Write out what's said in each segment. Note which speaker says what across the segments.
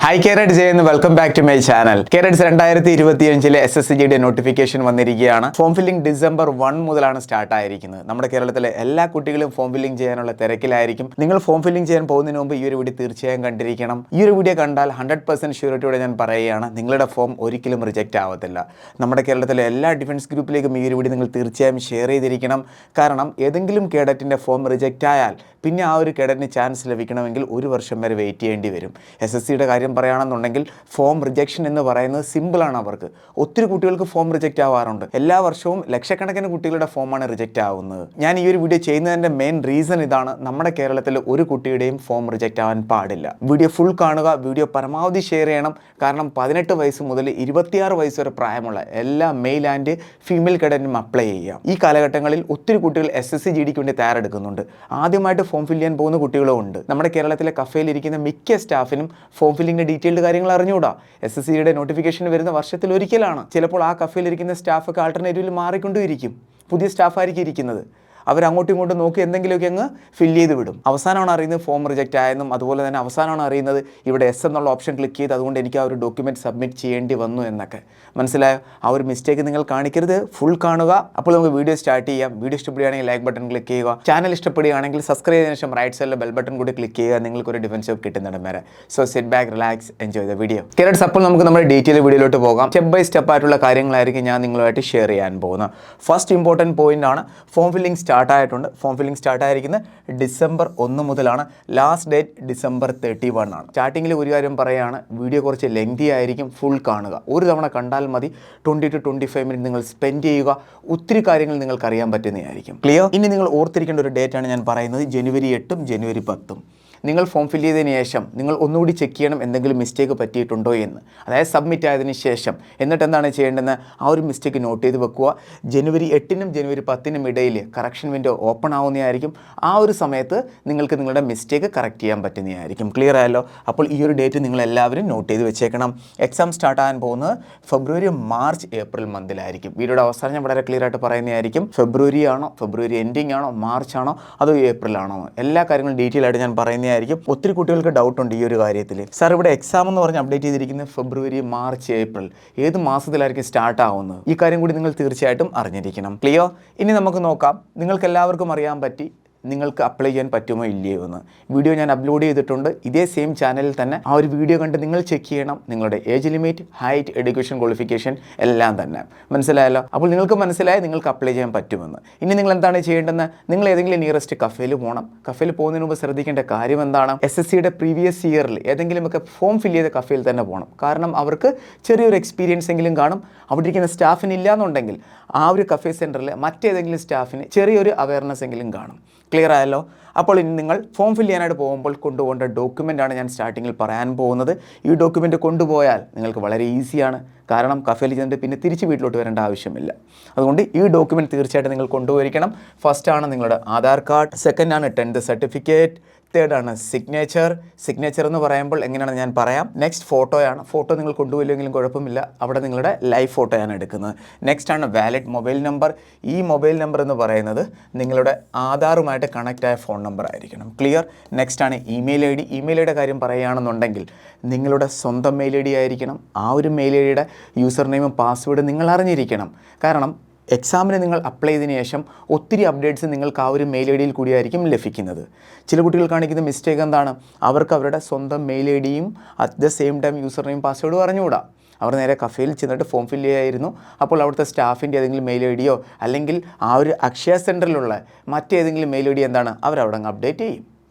Speaker 1: Hi carrot ചെയ്യുന്നു welcome back to my channel. Carrots 2025 SSCGയുടെ notification വന്നിരിക്കുകയാണ്. ഫോം ഫില്ലിംഗ് ഡിസംബർ 1 മുതലാണ് സ്റ്റാർട്ട് ആയിരിക്കുന്നത്. നമ്മുടെ കേരളത്തിലെ എല്ലാ കുട്ടികളും ഫോം ഫില്ലിംഗ് ചെയ്യാനുള്ള തിരക്കിലായിരിക്കും. നിങ്ങൾ ഫോം ഫില്ലിംഗ് ചെയ്യാൻ പോകുന്നതിന് മുമ്പ് ഈ ഒരു വീഡിയോ തീർച്ചയായും കണ്ടിരിക്കണം. ഈ ഒരു വീഡിയോ കണ്ടാൽ 100% ഷ്യൂരിറ്റിയോടെ ഞാൻ പറയുകയാണ്, നിങ്ങളുടെ ഫോം ഒരിക്കലും റിജക്റ്റ് ആവത്തില്ല. നമ്മുടെ കേരളത്തിലെ എല്ലാ ഡിഫൻസ് ഗ്രൂപ്പിലേക്കും ഈ ഒരു വീഡിയോ നിങ്ങൾ തീർച്ചയായും ഷെയർ ചെയ്തിരിക്കണം. കാരണം ഏതെങ്കിലും കേഡറ്റിൻ്റെ ഫോം റിജക്റ്റ് ആയാൽ പിന്നെ ആ ഒരു കേഡറ്റിന് ചാൻസ് ലഭിക്കണമെങ്കിൽ 1 വർഷം വരെ വെയിറ്റ് ചെയ്യേണ്ടി വരും. SSCയുടെ കാര്യം പറയുകയാണെന്നുണ്ടെങ്കിൽ ഫോം റിജക്ഷൻ എന്ന് പറയുന്നത് സിമ്പിളാണ്. അവർക്ക് ഒത്തിരി കുട്ടികൾക്ക് ഫോം റിജക്റ്റ് ആവാറുണ്ട്. എല്ലാ വർഷവും ലക്ഷക്കണക്കിന് കുട്ടികളുടെ ഫോമാണ് റിജക്റ്റ് ആവുന്നത്. ഞാൻ ഈ ഒരു വീഡിയോ ചെയ്യുന്നതിൻ്റെ മെയിൻ റീസൺ ഇതാണ്, നമ്മുടെ കേരളത്തിൽ ഒരു കുട്ടിയുടെയും ഫോം റിജക്റ്റ് ആവാൻ പാടില്ല. വീഡിയോ ഫുൾ കാണുക, വീഡിയോ പരമാവധി ഷെയർ ചെയ്യണം. കാരണം 18 വയസ്സ് മുതൽ 26 വയസ്സ് വരെ പ്രായമുള്ള എല്ലാ മെയിൽ ആൻഡ് ഫീമെയിൽ കേഡറ്റിനും അപ്ലൈ ചെയ്യാം. ഈ കാലഘട്ടങ്ങളിൽ ഒത്തിരി കുട്ടികൾ SSCGDക്ക് വേണ്ടി തയ്യാറെടുക്കുന്നുണ്ട്. ആദ്യമായിട്ട് ഫോം ഫില്ല് ചെയ്യാൻ പോകുന്ന കുട്ടികളും ഉണ്ട്. നമ്മുടെ കേരളത്തിലെ കഫേയിൽ ഇരിക്കുന്ന മിക്ക സ്റ്റാഫിനും ഫോം ഫില്ലിംഗ് ഡീറ്റെയിൽഡ് കാര്യങ്ങൾ അറിഞ്ഞുകൂടാ. SSCയുടെ നോട്ടിഫിക്കേഷൻ വരുന്ന വർഷത്തിൽ ഒരിക്കലാണ്. ചിലപ്പോൾ ആ കഫേയിൽ ഇരിക്കുന്ന സ്റ്റാഫൊക്കെ ആൾട്ടർനേറ്റീവിൽ മാറിക്കൊണ്ടിരിക്കും. പുതിയ സ്റ്റാഫായിരിക്കും ഇരിക്കുന്നത്. അവരങ്ങോട്ടും ഇങ്ങോട്ടും നോക്കി എന്തെങ്കിലുമൊക്കെ അങ്ങ് ഫില്ല് ചെയ്ത് വിടും. അവസാനമാണ് അറിയുന്നത് ഫോം റിജക്റ്റ് ആയെന്നും, അതുപോലെ തന്നെ അവസാനമാണ് അറിയുന്നത് ഇവിടെ എസ് എന്നുള്ള ഓപ്ഷൻ ക്ലിക്ക് ചെയ്ത് അതുകൊണ്ട് എനിക്ക് ആ ഒരു ഡോക്യുമെൻറ്റ് സബ്മിറ്റ് ചെയ്യേണ്ടി വന്നു എന്നൊക്കെ. മനസ്സിലായോ? ആ ഒരു മിസ്റ്റേക്ക് നിങ്ങൾ കാണിക്കരുത്. ഫുൾ കാണുക. അപ്പോൾ നമുക്ക് വീഡിയോ സ്റ്റാർട്ട് ചെയ്യാം. വീഡിയോ ഇഷ്ടപ്പെടുകയാണെങ്കിൽ ലൈക്ക് ബട്ടൺ ക്ലിക്ക് ചെയ്യുക. ചാനൽ ഇഷ്ടപ്പെടുകയാണെങ്കിൽ സബ്സ്ക്രൈബ് ചെയ്തതിനു ശേഷം റൈറ്റ് സൈഡിലെ ബെൽ ബട്ടൺ കൂടി ക്ലിക്ക് ചെയ്യുക. നിങ്ങൾക്കൊരു ഡിഫൻസ് ജോബ് കിട്ടുന്നിടം വരെ. So sit back, relax, enjoy the video. Carrots, അപ്പോൾ നമുക്ക് നമ്മുടെ ഡീറ്റെയിൽ വീഡിയോയിലോട്ട് പോകാം. സ്റ്റെപ്പ് ബൈ സ്റ്റെപ്പ് ആയിട്ടുള്ള കാര്യങ്ങളായിരിക്കും ഞാൻ നിങ്ങളുമായിട്ട് ഷെയർ ചെയ്യാൻ പോകുന്നത്. ഫസ്റ്റ് ഇമ്പോർട്ടൻറ്റ് പോയിന്റ് ആണ്, ഫോം ഫില്ലിംഗ് സ്റ്റാർട്ട് ആയിട്ടുണ്ട്. ഫോം ഫില്ലിംഗ് സ്റ്റാർട്ട് ആയിരിക്കുന്നത് ഡിസംബർ 1 മുതലാണ്. ലാസ്റ്റ് ഡേറ്റ് ഡിസംബർ 31 ആണ്. സ്റ്റാർട്ടിങ്ങിൽ ഒരു കാര്യം പറയുകയാണ്, വീഡിയോ കുറച്ച് ലെങ്തി ആയിരിക്കും. ഫുൾ കാണുക. ഒരു തവണ കണ്ടാൽ മതി. 20 to 25 മിനിറ്റ് നിങ്ങൾ സ്പെൻഡ് ചെയ്യുക. ഒത്തിരി കാര്യങ്ങൾ നിങ്ങൾക്ക് അറിയാൻ പറ്റുന്നതായിരിക്കും. ക്ലിയർ? ഇനി നിങ്ങൾ ഓർത്തിരിക്കേണ്ട ഒരു ഡേറ്റ് ആണ് ഞാൻ പറയുന്നത്, ജനുവരി 8 ജനുവരി 10. നിങ്ങൾ ഫോം ഫില്ല് ചെയ്തതിന് ശേഷം നിങ്ങൾ ഒന്നുകൂടി ചെക്ക് ചെയ്യണം എന്തെങ്കിലും മിസ്റ്റേക്ക് പറ്റിയിട്ടുണ്ടോ എന്ന്. അതായത് സബ്മിറ്റ് ആയതിനു ശേഷം. എന്നിട്ട് എന്താണ് ചെയ്യേണ്ടതെന്ന് ആ ഒരു മിസ്റ്റേക്ക് നോട്ട് ചെയ്ത് വെക്കുക. ജനുവരി 8 ജനുവരി 10 ഇടയിൽ കറക്ഷൻ വിൻഡോ ഓപ്പൺ ആവുന്നതായിരിക്കും. ആ ഒരു സമയത്ത് നിങ്ങൾക്ക് നിങ്ങളുടെ മിസ്റ്റേക്ക് കറക്റ്റ് ചെയ്യാൻ പറ്റുന്നതായിരിക്കും. ക്ലിയർ ആയല്ലോ? അപ്പോൾ ഈ ഒരു ഡേറ്റ് നിങ്ങൾ എല്ലാവരും നോട്ട് ചെയ്ത് വെച്ചേക്കണം. എക്സാം സ്റ്റാർട്ട് ആകാൻ പോകുന്നത് ഫെബ്രുവരി, മാർച്ച്, ഏപ്രിൽ മന്തിലായിരിക്കും. വീഡിയോയുടെ അവസാനം ഞാൻ വളരെ ക്ലിയർ ആയിട്ട് പറയുന്നതായിരിക്കും. ഫെബ്രുവരി ആണോ, ഫെബ്രുവരി എൻഡിങ് ആണോ, മാർച്ച് ആണോ, അതോ ഏപ്രിൽ ആണോ, എല്ലാ കാര്യങ്ങളും ഡീറ്റെയിൽ ആയിട്ട് ഞാൻ പറയുന്നതായിരിക്കും. ഒത്തിരി കുട്ടികൾക്ക് ഡൗട്ട് ഉണ്ട് ഈ ഒരു കാര്യത്തിൽ. സാർ, ഇവിടെ എക്സാം എന്ന് പറഞ്ഞ് അപ്ഡേറ്റ് ചെയ്തിരിക്കുന്നത് ഫെബ്രുവരി, മാർച്ച്, ഏപ്രിൽ, ഏത് മാസത്തിലായിരിക്കും സ്റ്റാർട്ട് ആവുന്നത്? ഈ കാര്യം കൂടി നിങ്ങൾ തീർച്ചയായിട്ടും അറിഞ്ഞിരിക്കണം. ക്ലിയർ? ഇനി നമുക്ക് നോക്കാം. നിങ്ങൾക്ക് എല്ലാവർക്കും അറിയാൻ പറ്റി നിങ്ങൾക്ക് അപ്ലൈ ചെയ്യാൻ പറ്റുമോ ഇല്ലയോ എന്ന്. വീഡിയോ ഞാൻ അപ്ലോഡ് ചെയ്തിട്ടുണ്ട് ഇതേ സെയിം ചാനലിൽ തന്നെ. ആ ഒരു വീഡിയോ കണ്ട് നിങ്ങൾ ചെക്ക് ചെയ്യണം നിങ്ങളുടെ age limit, height, education qualification എല്ലാം തന്നെ. മനസ്സിലായല്ലോ? അപ്പോൾ നിങ്ങൾക്ക് മനസ്സിലായി നിങ്ങൾക്ക് അപ്ലൈ ചെയ്യാൻ പറ്റുമെന്ന്. ഇനി നിങ്ങൾ എന്താണ് ചെയ്യേണ്ടതെന്ന്, നിങ്ങൾ ഏതെങ്കിലും നിയറസ്റ്റ് കഫേയിൽ പോകണം. കഫേയിൽ പോകുന്നതിന് മുമ്പ് ശ്രദ്ധിക്കേണ്ട കാര്യം എന്താണ്, SSCയുടെ പ്രീവിയസ് ഇയറിൽ ഏതെങ്കിലുമൊക്കെ ഫോം ഫില്ല് ചെയ്ത കഫേയിൽ തന്നെ പോകണം. കാരണം അവർക്ക് ചെറിയൊരു എക്സ്പീരിയൻസ് എങ്കിലും കാണും. അവിടെ ഇരിക്കുന്ന സ്റ്റാഫിന് ഇല്ലയെന്നുണ്ടെങ്കിൽ ആ ഒരു കഫേ സെൻറ്ററിൽ മറ്റേതെങ്കിലും സ്റ്റാഫിന് ചെറിയൊരു അവയർനെസ് എങ്കിലും കാണും. ക്ലിയർ ആയല്ലോ? അപ്പോൾ ഇനി നിങ്ങൾ ഫോം ഫില്ല് ചെയ്യാനായിട്ട് പോകുമ്പോൾ കൊണ്ടുപോകേണ്ട ഡോക്യുമെൻ്റാണ് ഞാൻ സ്റ്റാർട്ടിങ്ങിൽ പറയാൻ പോകുന്നത്. ഈ ഡോക്യുമെൻ്റ് കൊണ്ടുപോയാൽ നിങ്ങൾക്ക് വളരെ ഈസിയാണ്. കാരണം കഫേയിൽ ചെന്നിട്ട് പിന്നെ തിരിച്ച് വീട്ടിലോട്ട് വരേണ്ട ആവശ്യമില്ല. അതുകൊണ്ട് ഈ ഡോക്യുമെൻറ്റ് തീർച്ചയായിട്ടും നിങ്ങൾ കൊണ്ടുപോയിരിക്കണം. ഫസ്റ്റാണ് നിങ്ങളുടെ ആധാർ കാർഡ്, സെക്കൻഡാണ് 10th സർട്ടിഫിക്കറ്റ്, തേർഡാണ് സിഗ്നേച്ചർ എന്ന് പറയുമ്പോൾ എങ്ങനെയാണെന്ന് ഞാൻ പറയാം. നെക്സ്റ്റ് ഫോട്ടോയാണ്. ഫോട്ടോ നിങ്ങൾ കൊണ്ടുപോയില്ലെങ്കിലും കുഴപ്പമില്ല, അവിടെ നിങ്ങളുടെ ലൈവ് ഫോട്ടോയാണ് എടുക്കുന്നത്. നെക്സ്റ്റ് ആണ് വാലിഡ് മൊബൈൽ നമ്പർ. ഈ മൊബൈൽ നമ്പർ എന്ന് പറയുന്നത് നിങ്ങളുടെ ആധാറുമായിട്ട് കണക്റ്റ് ആയ ഫോൺ നമ്പർ ആയിരിക്കണം. ക്ലിയർ? നെക്സ്റ്റ് ആണ് ഇമെയിൽ ID. ഇമെയിൽ ഐയുടെ കാര്യം പറയുകയാണെന്നുണ്ടെങ്കിൽ നിങ്ങളുടെ സ്വന്തം മെയിൽ ID ആയിരിക്കണം. ആ ഒരു മെയിൽ ഐഡിയുടെ യൂസർ നെയിമും പാസ്വേഡും നിങ്ങൾ അറിഞ്ഞിരിക്കണം. കാരണം എക്സാമിന് നിങ്ങൾ അപ്ലൈ ചെയ്തതിന് ശേഷം ഒത്തിരി അപ്ഡേറ്റ്സ് നിങ്ങൾക്ക് ആ ഒരു മെയിൽ ഐഡിയിൽ കൂടിയായിരിക്കും ലഭിക്കുന്നത്. ചില കുട്ടികൾ കാണിക്കുന്ന മിസ്റ്റേക്ക് എന്താണ്, അവർക്ക് അവരുടെ സ്വന്തം മെയിൽ ഐഡിയും at the same time user name പാസ്വേഡും അറിഞ്ഞുകൂടാ. അവർ നേരെ കഫേയിൽ ചെന്നിട്ട് ഫോം ഫില്ല് ചെയ്യായിരുന്നു. അപ്പോൾ അവിടുത്തെ സ്റ്റാഫിൻ്റെ ഏതെങ്കിലും മെയിൽ ഐഡിയോ അല്ലെങ്കിൽ ആ ഒരു അക്ഷയ സെൻറ്ററിലുള്ള മറ്റേതെങ്കിലും മെയിൽ ഐഡി എന്താണ് അവരവിടെ അങ്ങ് അപ്ഡേറ്റ് ചെയ്യും.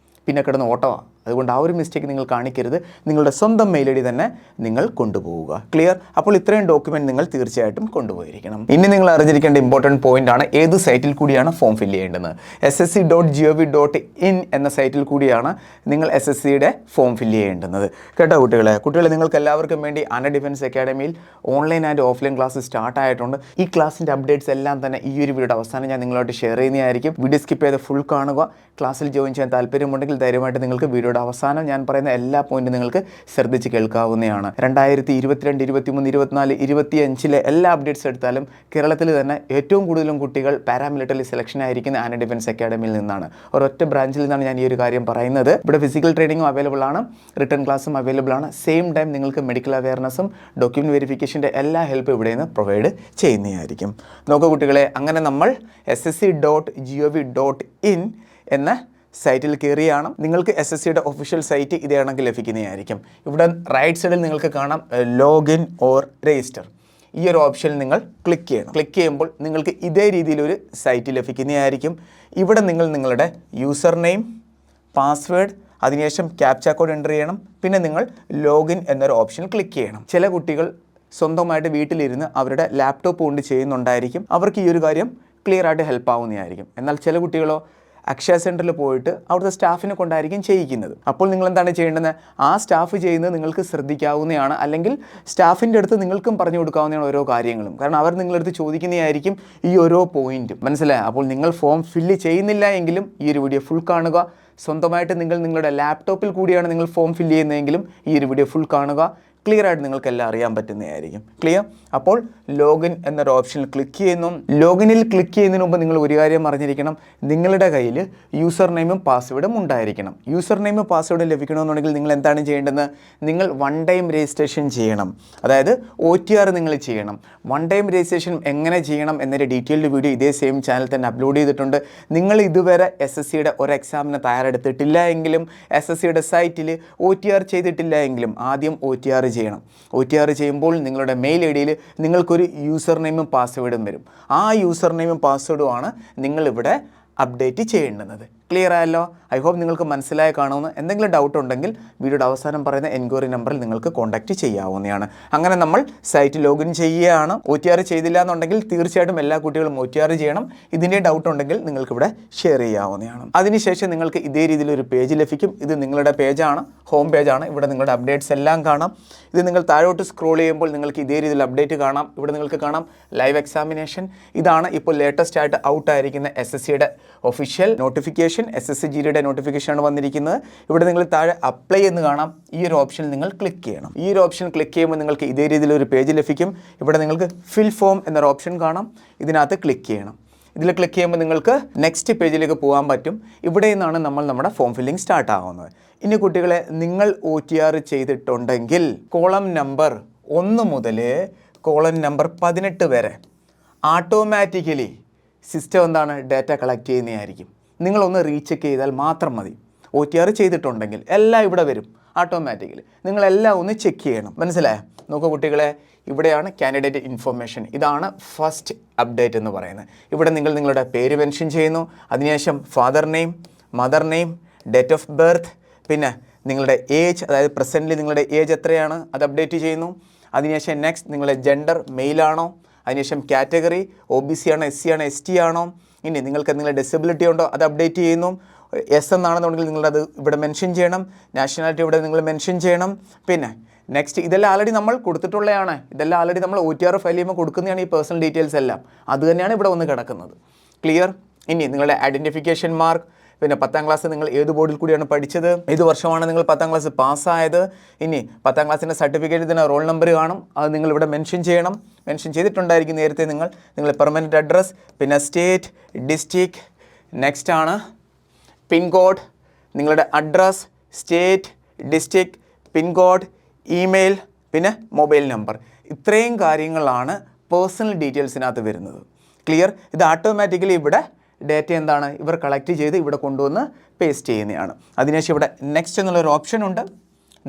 Speaker 1: പിന്നെ കിടന്ന് ഓട്ടമാണ്. അതുകൊണ്ട് ആ ഒരു മിസ്റ്റേക്ക് നിങ്ങൾ കാണിക്കരുത്. നിങ്ങളുടെ സ്വന്തം മെയിൽ ID തന്നെ നിങ്ങൾ കൊണ്ടുപോവുക. ക്ലിയർ? അപ്പോൾ ഇത്രയും ഡോക്യുമെൻറ്റ് നിങ്ങൾ തീർച്ചയായിട്ടും കൊണ്ടുപോയിരിക്കണം. ഇനി നിങ്ങൾ അറിഞ്ഞിരിക്കേണ്ട ഇമ്പോർട്ടൻറ്റ് പോയിന്റ് ആണ്, ഏത് സൈറ്റിൽ കൂടിയാണ് ഫോം ഫില്ല് ചെയ്യേണ്ടത്. ssc.gov.in എന്ന സൈറ്റിൽ കൂടിയാണ് നിങ്ങൾ SSCയുടെ ഫോം ഫില്ല് ചെയ്യേണ്ടുന്നത്. കേട്ടോ കുട്ടികളെ നിങ്ങൾക്ക് എല്ലാവർക്കും വേണ്ടി അന ഡിഫൻസ് അക്കാഡമിയിൽ online and offline class start ആയിട്ടുണ്ട്. ഈ ക്ലാസ്സിൻ്റെ അപ്ഡേറ്റ്സ് എല്ലാം തന്നെ ഈ ഒരു വീഡിയോയുടെ അവസാനം ഞാൻ നിങ്ങളോട് ഷെയർ ചെയ്യുന്നതായിരിക്കും. വീഡിയോ സ്കിപ്പ് ചെയ്ത് ഫുൾ കാണുക. ക്ലാസ്സിൽ ജോയിൻ ചെയ്യാൻ താല്പര്യമുണ്ടെങ്കിൽ ധൈര്യമായിട്ട് നിങ്ങൾക്ക് വീഡിയോ വീഡിയോയുടെ അവസാനം ഞാൻ പറയുന്ന എല്ലാ പോയിന്റും നിങ്ങൾക്ക് ശ്രദ്ധിച്ച് കേൾക്കാവുന്നതാണ്. 2022, 23, 24, 25 എല്ലാ അപ്ഡേറ്റ്സ് എടുത്താലും കേരളത്തിൽ തന്നെ ഏറ്റവും കൂടുതലും കുട്ടികൾ പാരാമിലിറ്ററി സെലക്ഷൻ ആയിരിക്കുന്ന ആന ഡിഫൻസ് അക്കാഡമിയിൽ നിന്നാണ്. ഒരൊറ്റ ബ്രാഞ്ചിൽ നിന്നാണ് ഞാൻ ഈ ഒരു കാര്യം പറയുന്നത്. ഇവിടെ ഫിസിക്കൽ ട്രെയിനിങ്ങും അവൈലബിൾ ആണ്, റിട്ടേൺ ക്ലാസ്സും അവൈലബിൾ ആണ്. സെയിം ടൈം നിങ്ങൾക്ക് മെഡിക്കൽ അവയർനെസ്സും ഡോക്യുമെന്റ് വെരിഫിക്കേഷൻ്റെ എല്ലാ ഹെൽപ്പും ഇവിടെ നിന്ന് പ്രൊവൈഡ് ചെയ്യുന്നതായിരിക്കും. നോക്കൂ കുട്ടികളെ, അങ്ങനെ നമ്മൾ ssc.gov.in എന്ന സൈറ്റിൽ കയറിയാണ്. നിങ്ങൾക്ക് SSCയുടെ ഒഫീഷ്യൽ സൈറ്റ് ഇതാണെങ്കിൽ ലഭിക്കുന്നതായിരിക്കും. ഇവിടെ റൈറ്റ് സൈഡിൽ നിങ്ങൾക്ക് കാണാം ലോഗിൻ ഓർ രജിസ്റ്റർ. ഈ ഒരു ഓപ്ഷനിൽ നിങ്ങൾ ക്ലിക്ക് ചെയ്യണം. ക്ലിക്ക് ചെയ്യുമ്പോൾ നിങ്ങൾക്ക് ഇതേ രീതിയിലൊരു സൈറ്റ് ലഭിക്കുന്നതായിരിക്കും. ഇവിടെ നിങ്ങൾ നിങ്ങളുടെ യൂസർ നെയിം, പാസ്വേഡ്, അതിനുശേഷം ക്യാപ്ച കോഡ് എൻ്റർ ചെയ്യണം. പിന്നെ നിങ്ങൾ ലോഗിൻ എന്നൊരു ഓപ്ഷനിൽ ക്ലിക്ക് ചെയ്യണം. ചില കുട്ടികൾ സ്വന്തമായിട്ട് വീട്ടിലിരുന്ന് അവരുടെ ലാപ്ടോപ്പ് കൊണ്ട് ചെയ്യുന്നുണ്ടായിരിക്കും. അവർക്ക് ഈ ഒരു കാര്യം ക്ലിയർ ആയിട്ട് ഹെൽപ്പ് ആവുന്നതായിരിക്കും. എന്നാൽ ചില കുട്ടികളോ അക്ഷയ സെൻറ്ററിൽ പോയിട്ട് അവിടുത്തെ സ്റ്റാഫിനെ കൊണ്ടായിരിക്കും ചെയ്യിക്കുന്നത്. അപ്പോൾ നിങ്ങൾ എന്താണ് ചെയ്യേണ്ടത്? ആ സ്റ്റാഫ് ചെയ്യുന്നത് നിങ്ങൾക്ക് ശ്രദ്ധിക്കാവുന്നതാണ്, അല്ലെങ്കിൽ സ്റ്റാഫിൻ്റെ അടുത്ത് നിങ്ങൾക്കും പറഞ്ഞു കൊടുക്കാവുന്നതാണ് ഓരോ കാര്യങ്ങളും. കാരണം അവർ നിങ്ങളടുത്ത് ചോദിക്കുന്നതായിരിക്കും ഈ ഓരോ പോയിന്റും. മനസ്സിലായോ? അപ്പോൾ നിങ്ങൾ ഫോം ഫില്ല് ചെയ്യുന്നില്ല എങ്കിലും ഈ ഒരു വീഡിയോ ഫുൾ കാണുക. സ്വന്തമായിട്ട് നിങ്ങളുടെ ലാപ്ടോപ്പിൽ കൂടിയാണ് നിങ്ങൾ ഫോം ഫില്ല് ചെയ്യുന്നതെങ്കിലും ഈ ഒരു വീഡിയോ ഫുൾ കാണുക. ക്ലിയർ ആയിട്ട് നിങ്ങൾക്കെല്ലാം അറിയാൻ പറ്റുന്നതായിരിക്കും. ക്ലിയർ? അപ്പോൾ ലോഗിൻ എന്നൊരു ഓപ്ഷനിൽ ക്ലിക്ക് ചെയ്യുന്നു. ലോഗിനിൽ ക്ലിക്ക് ചെയ്യുന്നതിന് മുമ്പ് നിങ്ങൾ ഒരു കാര്യം അറിഞ്ഞിരിക്കണം, നിങ്ങളുടെ കയ്യിൽ യൂസർ നെയിമും പാസ്വേഡും ഉണ്ടായിരിക്കണം. യൂസർ നെയിമും പാസ്വേഡും ലഭിക്കണമെന്നുണ്ടെങ്കിൽ നിങ്ങൾ എന്താണ് ചെയ്യേണ്ടത്? നിങ്ങൾ വൺ ടൈം രജിസ്ട്രേഷൻ ചെയ്യണം. അതായത് OTR നിങ്ങൾ ചെയ്യണം. വൺ ടൈം രജിസ്ട്രേഷൻ എങ്ങനെ ചെയ്യണം എന്നൊരു ഡീറ്റെയിൽഡ് വീഡിയോ ഇതേ സെയിം ചാനൽ തന്നെ അപ്ലോഡ് ചെയ്തിട്ടുണ്ട്. നിങ്ങൾ ഇതുവരെ SSCയുടെ ഒരു എക്സാമിന് തയ്യാറെടുത്തിട്ടില്ല എങ്കിലും SSCയുടെ സൈറ്റിൽ OTR ചെയ്തിട്ടില്ല എങ്കിലും ആദ്യം OTR ചെയ്യണം. OTR ചെയ്യുമ്പോൾ നിങ്ങളുടെ മെയിൽ ID-യിൽ നിങ്ങൾക്കൊരു യൂസർ നെയിമും പാസ്വേഡും വരും. ആ യൂസർ നെയിമും പാസ്വേഡുമാണ് നിങ്ങളിവിടെ അപ്ഡേറ്റ് ചെയ്യേണ്ടുന്നത്. ക്ലിയർ ആയല്ലോ? ഐ ഹോപ്പ് നിങ്ങൾക്ക് മനസ്സിലായി കാണുമെന്ന്. എന്തെങ്കിലും ഡൗട്ട് ഉണ്ടെങ്കിൽ വീഡിയോയുടെ അവസാനം പറയുന്ന എൻക്വയറി നമ്പറിൽ നിങ്ങൾക്ക് കോൺടാക്റ്റ് ചെയ്യാവുന്നതാണ്. അങ്ങനെ നമ്മൾ സൈറ്റ് ലോഗിൻ ചെയ്യുകയാണ്. OTR ചെയ്തില്ല എന്നുണ്ടെങ്കിൽ തീർച്ചയായിട്ടും എല്ലാ കുട്ടികളും OTR ചെയ്യണം. ഇതിൻ്റെ ഡൗട്ട് ഉണ്ടെങ്കിൽ നിങ്ങൾക്കിവിടെ ഷെയർ ചെയ്യാവുന്നതാണ്. അതിനുശേഷം നിങ്ങൾക്ക് ഇതേ രീതിയിലൊരു പേജ് ലഭിക്കും. ഇത് നിങ്ങളുടെ പേജാണ്, ഹോം പേജാണ്. ഇവിടെ നിങ്ങളുടെ അപ്ഡേറ്റ്സ് എല്ലാം കാണാം. ഇത് നിങ്ങൾ താഴോട്ട് സ്ക്രോൾ ചെയ്യുമ്പോൾ നിങ്ങൾക്ക് ഇതേ രീതിയിൽ അപ്ഡേറ്റ് കാണാം. ഇവിടെ നിങ്ങൾക്ക് കാണാം ലൈവ് എക്സാമിനേഷൻ. ഇതാണ് ഇപ്പോൾ ലേറ്റസ്റ്റ് ആയിട്ട് ഔട്ടായിരിക്കുന്ന SSCയുടെ ഒഫീഷ്യൽ നോട്ടിഫിക്കേഷൻ. SSCGയുടെ നോട്ടിഫിക്കേഷനാണ് വന്നിരിക്കുന്നത്. ഇവിടെ നിങ്ങൾ താഴെ അപ്ലൈ എന്ന് കാണാം. ഈ ഒരു ഓപ്ഷനിൽ നിങ്ങൾ ക്ലിക്ക് ചെയ്യണം. ഈ ഒരു ഓപ്ഷൻ ക്ലിക്ക് ചെയ്യുമ്പോൾ നിങ്ങൾക്ക് ഇതേ രീതിയിലൊരു പേജ് ലഭിക്കും. ഇവിടെ നിങ്ങൾക്ക് ഫിൽ ഫോം എന്നൊരു ഓപ്ഷൻ കാണാം. ഇതിനകത്ത് ക്ലിക്ക് ചെയ്യണം. ഇതിൽ ക്ലിക്ക് ചെയ്യുമ്പോൾ നിങ്ങൾക്ക് നെക്സ്റ്റ് പേജിലേക്ക് പോകാൻ പറ്റും. ഇവിടെ നിന്നാണ് നമ്മൾ നമ്മുടെ ഫോം ഫില്ലിംഗ് സ്റ്റാർട്ട് ആവുന്നത്. ഇനി കുട്ടികളെ, നിങ്ങൾ OTR ചെയ്തിട്ടുണ്ടെങ്കിൽ കോളം നമ്പർ 1 മുതൽ കോളം നമ്പർ 18 വരെ ഓട്ടോമാറ്റിക്കലി സിസ്റ്റം എന്താണ് ഡാറ്റ കളക്ട് ചെയ്യുന്നതായിരിക്കും. നിങ്ങളൊന്ന് റീചെക്ക് ചെയ്താൽ മാത്രം മതി. OTR ചെയ്തിട്ടുണ്ടെങ്കിൽ എല്ലാം ഇവിടെ വരും ഓട്ടോമാറ്റിക്കലി. നിങ്ങളെല്ലാം ഒന്ന് ചെക്ക് ചെയ്യണം. മനസ്സിലായോ? നോക്കൂ കുട്ടികളെ, ഇവിടെയാണ് കാൻഡിഡേറ്റ് ഇൻഫർമേഷൻ. ഇതാണ് ഫസ്റ്റ് അപ്ഡേറ്റ് എന്ന് പറയുന്നത്. ഇവിടെ നിങ്ങൾ നിങ്ങളുടെ പേര് മെൻഷൻ ചെയ്യുന്നു. അതിനുശേഷം father name, mother name, date of birth, പിന്നെ നിങ്ങളുടെ ഏജ്, അതായത് പ്രസൻ്റ്ലി നിങ്ങളുടെ ഏജ് എത്രയാണ് അത് അപ്ഡേറ്റ് ചെയ്യുന്നു. അതിനുശേഷം നെക്സ്റ്റ് നിങ്ങളുടെ ജെൻഡർ മെയിലാണോ, അതിനുശേഷം കാറ്റഗറി OBC ആണോ, SC ആണോ, ST ആണോ, ഇനി നിങ്ങൾക്ക് എന്തെങ്കിലും ഡിസബിലിറ്റി ഉണ്ടോ അത് അപ്ഡേറ്റ് ചെയ്യുന്നു. S എന്നാണെന്നുണ്ടെങ്കിൽ നിങ്ങളത് ഇവിടെ മെൻഷൻ ചെയ്യണം. നാഷണാലിറ്റി ഇവിടെ നിങ്ങൾ മെൻഷൻ ചെയ്യണം. പിന്നെ നെക്സ്റ്റ് ഇതെല്ലാം ആൾറെഡി നമ്മൾ കൊടുത്തിട്ടുള്ളതാണ്. ഇതെല്ലാം ആൾറെഡി നമ്മൾ OTR ഫയൽ ചെയ്യുമ്പോൾ കൊടുക്കുന്നതാണ് ഈ പേഴ്സണൽ ഡീറ്റെയിൽസ് എല്ലാം. അത് തന്നെയാണ് ഇവിടെ വന്ന് കിടക്കുന്നത്. ക്ലിയർ? ഇനി നിങ്ങളുടെ ഐഡൻറ്റിഫിക്കേഷൻ മാർക്ക്, പിന്നെ 10ാം ക്ലാസ് നിങ്ങൾ ഏത് ബോർഡിൽ കൂടിയാണ് പഠിച്ചത്, ഏത് വർഷമാണ് നിങ്ങൾ 10ാം ക്ലാസ് പാസ്സായത്, ഇനി 10ാം ക്ലാസ്സിൻ്റെ സർട്ടിഫിക്കറ്റ് തന്നെ റോൾ നമ്പർ കാണും. അത് നിങ്ങൾ ഇവിടെ മെൻഷൻ ചെയ്യണം. മെൻഷൻ ചെയ്തിട്ടുണ്ടായിരിക്കും നേരത്തെ നിങ്ങളുടെ പെർമനൻറ്റ് അഡ്രസ്സ്, പിന്നെ സ്റ്റേറ്റ്, ഡിസ്ട്രിക്ട്, നെക്സ്റ്റ് ആണ് പിൻകോഡ്, നിങ്ങളുടെ address, state, district, pincode, email, പിന്നെ മൊബൈൽ നമ്പർ. ഇത്രയും കാര്യങ്ങളാണ് പേഴ്സണൽ ഡീറ്റെയിൽസിനകത്ത് വരുന്നത്. ക്ലിയർ? ഇത് ഓട്ടോമാറ്റിക്കലി ഇവിടെ ഡേറ്റ എന്താണ് ഇവർ കളക്ട് ചെയ്ത് ഇവിടെ കൊണ്ടുവന്ന് പേസ്റ്റ് ചെയ്യുന്നതാണ്. അതിനുശേഷം ഇവിടെ നെക്സ്റ്റ് എന്നുള്ളൊരു ഓപ്ഷൻ ഉണ്ട്.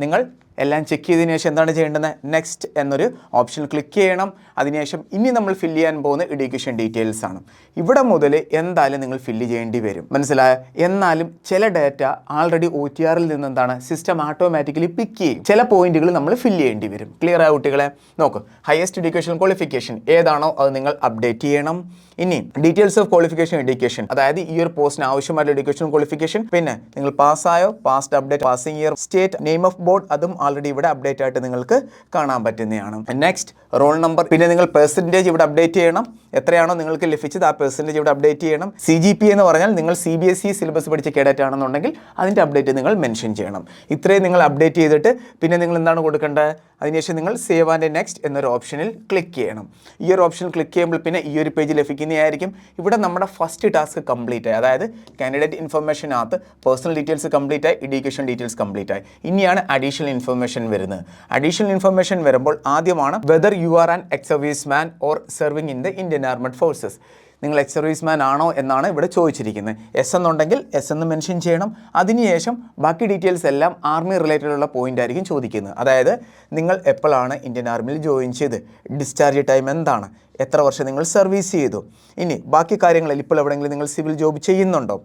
Speaker 1: നിങ്ങൾ എല്ലാം ചെക്ക് ചെയ്തതിന് ശേഷം എന്താണ് ചെയ്യേണ്ടത്? നെക്സ്റ്റ് എന്നൊരു ഓപ്ഷൻ ക്ലിക്ക് ചെയ്യണം. അതിനുശേഷം ഇനി നമ്മൾ ഫില്ല് ചെയ്യാൻ പോകുന്ന എഡ്യൂക്കേഷൻ ഡീറ്റെയിൽസ് ആണ്. ഇവിടെ മുതൽ എന്തായാലും നിങ്ങൾ ഫില്ല് ചെയ്യേണ്ടി വരും. മനസ്സിലായോ? എന്നാലും ചില ഡാറ്റ ആൾറെഡി OTRൽ നിന്ന് എന്താണ് സിസ്റ്റം ഓട്ടോമാറ്റിക്കലി പിക്ക് ചെയ്യും. ചില പോയിന്റുകൾ നമ്മൾ ഫില്ല് ചെയ്യേണ്ടി വരും. ക്ലിയർ ആയ കുട്ടികളെ? നോക്കൂ, ഹയസ്റ്റ് എഡ്യൂക്കേഷൻ ക്വാളിഫിക്കേഷൻ ഏതാണോ അത് നിങ്ങൾ അപ്ഡേറ്റ് ചെയ്യണം. ഇനി ഡീറ്റെയിൽസ് ഓഫ് ക്വാളിഫിക്കേഷൻ എഡ്യൂക്കേഷൻ, അതായത് ഈ ഒരു പോസ്റ്റിന് ആവശ്യമായിട്ടുള്ള എഡ്യൂക്കേഷൻ ക്വാളിഫിക്കേഷൻ, പിന്നെ നിങ്ങൾ പാസ്സായോ, past update, passing year, state, name of board, അതും ആൾറെഡി ഇവിടെ അപ്ഡേറ്റ് ആയിട്ട് നിങ്ങൾക്ക് കാണാൻ പറ്റുന്നതാണ്. നെക്സ്റ്റ് റോൾ നമ്പർ, പിന്നെ നിങ്ങൾ പെർസെൻറ്റേജ് ഇവിടെ അപ്ഡേറ്റ് ചെയ്യണം. എത്രയാണോ നിങ്ങൾക്ക് ലഭിച്ചത് ആ പെർസെൻറ്റേജ് ഇവിടെ അപ്ഡേറ്റ് ചെയ്യണം. CGPA എന്ന് പറഞ്ഞാൽ നിങ്ങൾ CBSE സിലബസ് പഠിച്ച കേഡറ്റ് ആണെന്നുണ്ടെങ്കിൽ അതിൻ്റെ അപ്ഡേറ്റ് നിങ്ങൾ മെൻഷൻ ചെയ്യണം. ഇത്രയും നിങ്ങൾ അപ്ഡേറ്റ് ചെയ്തിട്ട് പിന്നെ നിങ്ങൾ എന്താണ് കൊടുക്കേണ്ടത്? അതിനുശേഷം നിങ്ങൾ സേവ് ആൻഡ് നെക്സ്റ്റ് എന്നൊരു ഓപ്ഷനിൽ ക്ലിക്ക് ചെയ്യണം. ഈ ഒരു ഓപ്ഷനിൽ ക്ലിക്ക് ചെയ്യുമ്പോൾ പിന്നെ ഈ ഒരു പേജ് ലഭിക്കുന്നതായിരിക്കും. ഇവിടെ നമ്മുടെ ഫസ്റ്റ് ടാസ്ക് കംപ്ലീറ്റ് ആയി, അതായത് കാൻഡിഡേറ്റ് ഇൻഫർമേഷനകത്ത് പേഴ്സണൽ ഡീറ്റെയിൽസ് കംപ്ലീറ്റ് ആയി, എഡ്യൂക്കേഷൻ ഡീറ്റെയിൽസ് കംപ്ലീറ്റ് ആയി. ഇനിയാണ് അഡീഷണൽ ഇൻഫർമേഷൻ വരുന്നത്. അഡീഷണൽ ഇൻഫർമേഷൻ വരുമ്പോൾ ആദ്യമാണ് whether you are an X service man or serving in the Indian armed forces. നിങ്ങൾ എക്സ് സർവീസ് മാൻ ആണോ എന്നാണ് ഇവിടെ ചോദിച്ചിരിക്കുന്നത്. എസ് എന്നുണ്ടെങ്കിൽ എസ് എന്ന് മെൻഷൻ ചെയ്യണം. അതിനുശേഷം ബാക്കി ഡീറ്റെയിൽസ് എല്ലാം ആർമി റിലേറ്റഡ് ഉള്ള പോയിന്റ് ആയിരിക്കും ചോദിക്കുന്നത്. അതായത് നിങ്ങൾ എപ്പോഴാണ് ഇന്ത്യൻ ആർമിയിൽ ജോയിൻ ചെയ്ത്, ഡിസ്ചാർജ് ടൈം എന്താണ്, എത്ര വർഷം നിങ്ങൾ സർവീസ് ചെയ്തു, ഇനി ബാക്കി കാര്യങ്ങളിൽ ഇപ്പോൾ എവിടെയെങ്കിലും നിങ്ങൾ സിവിൽ ജോബ് ചെയ്യുന്നുണ്ടോ,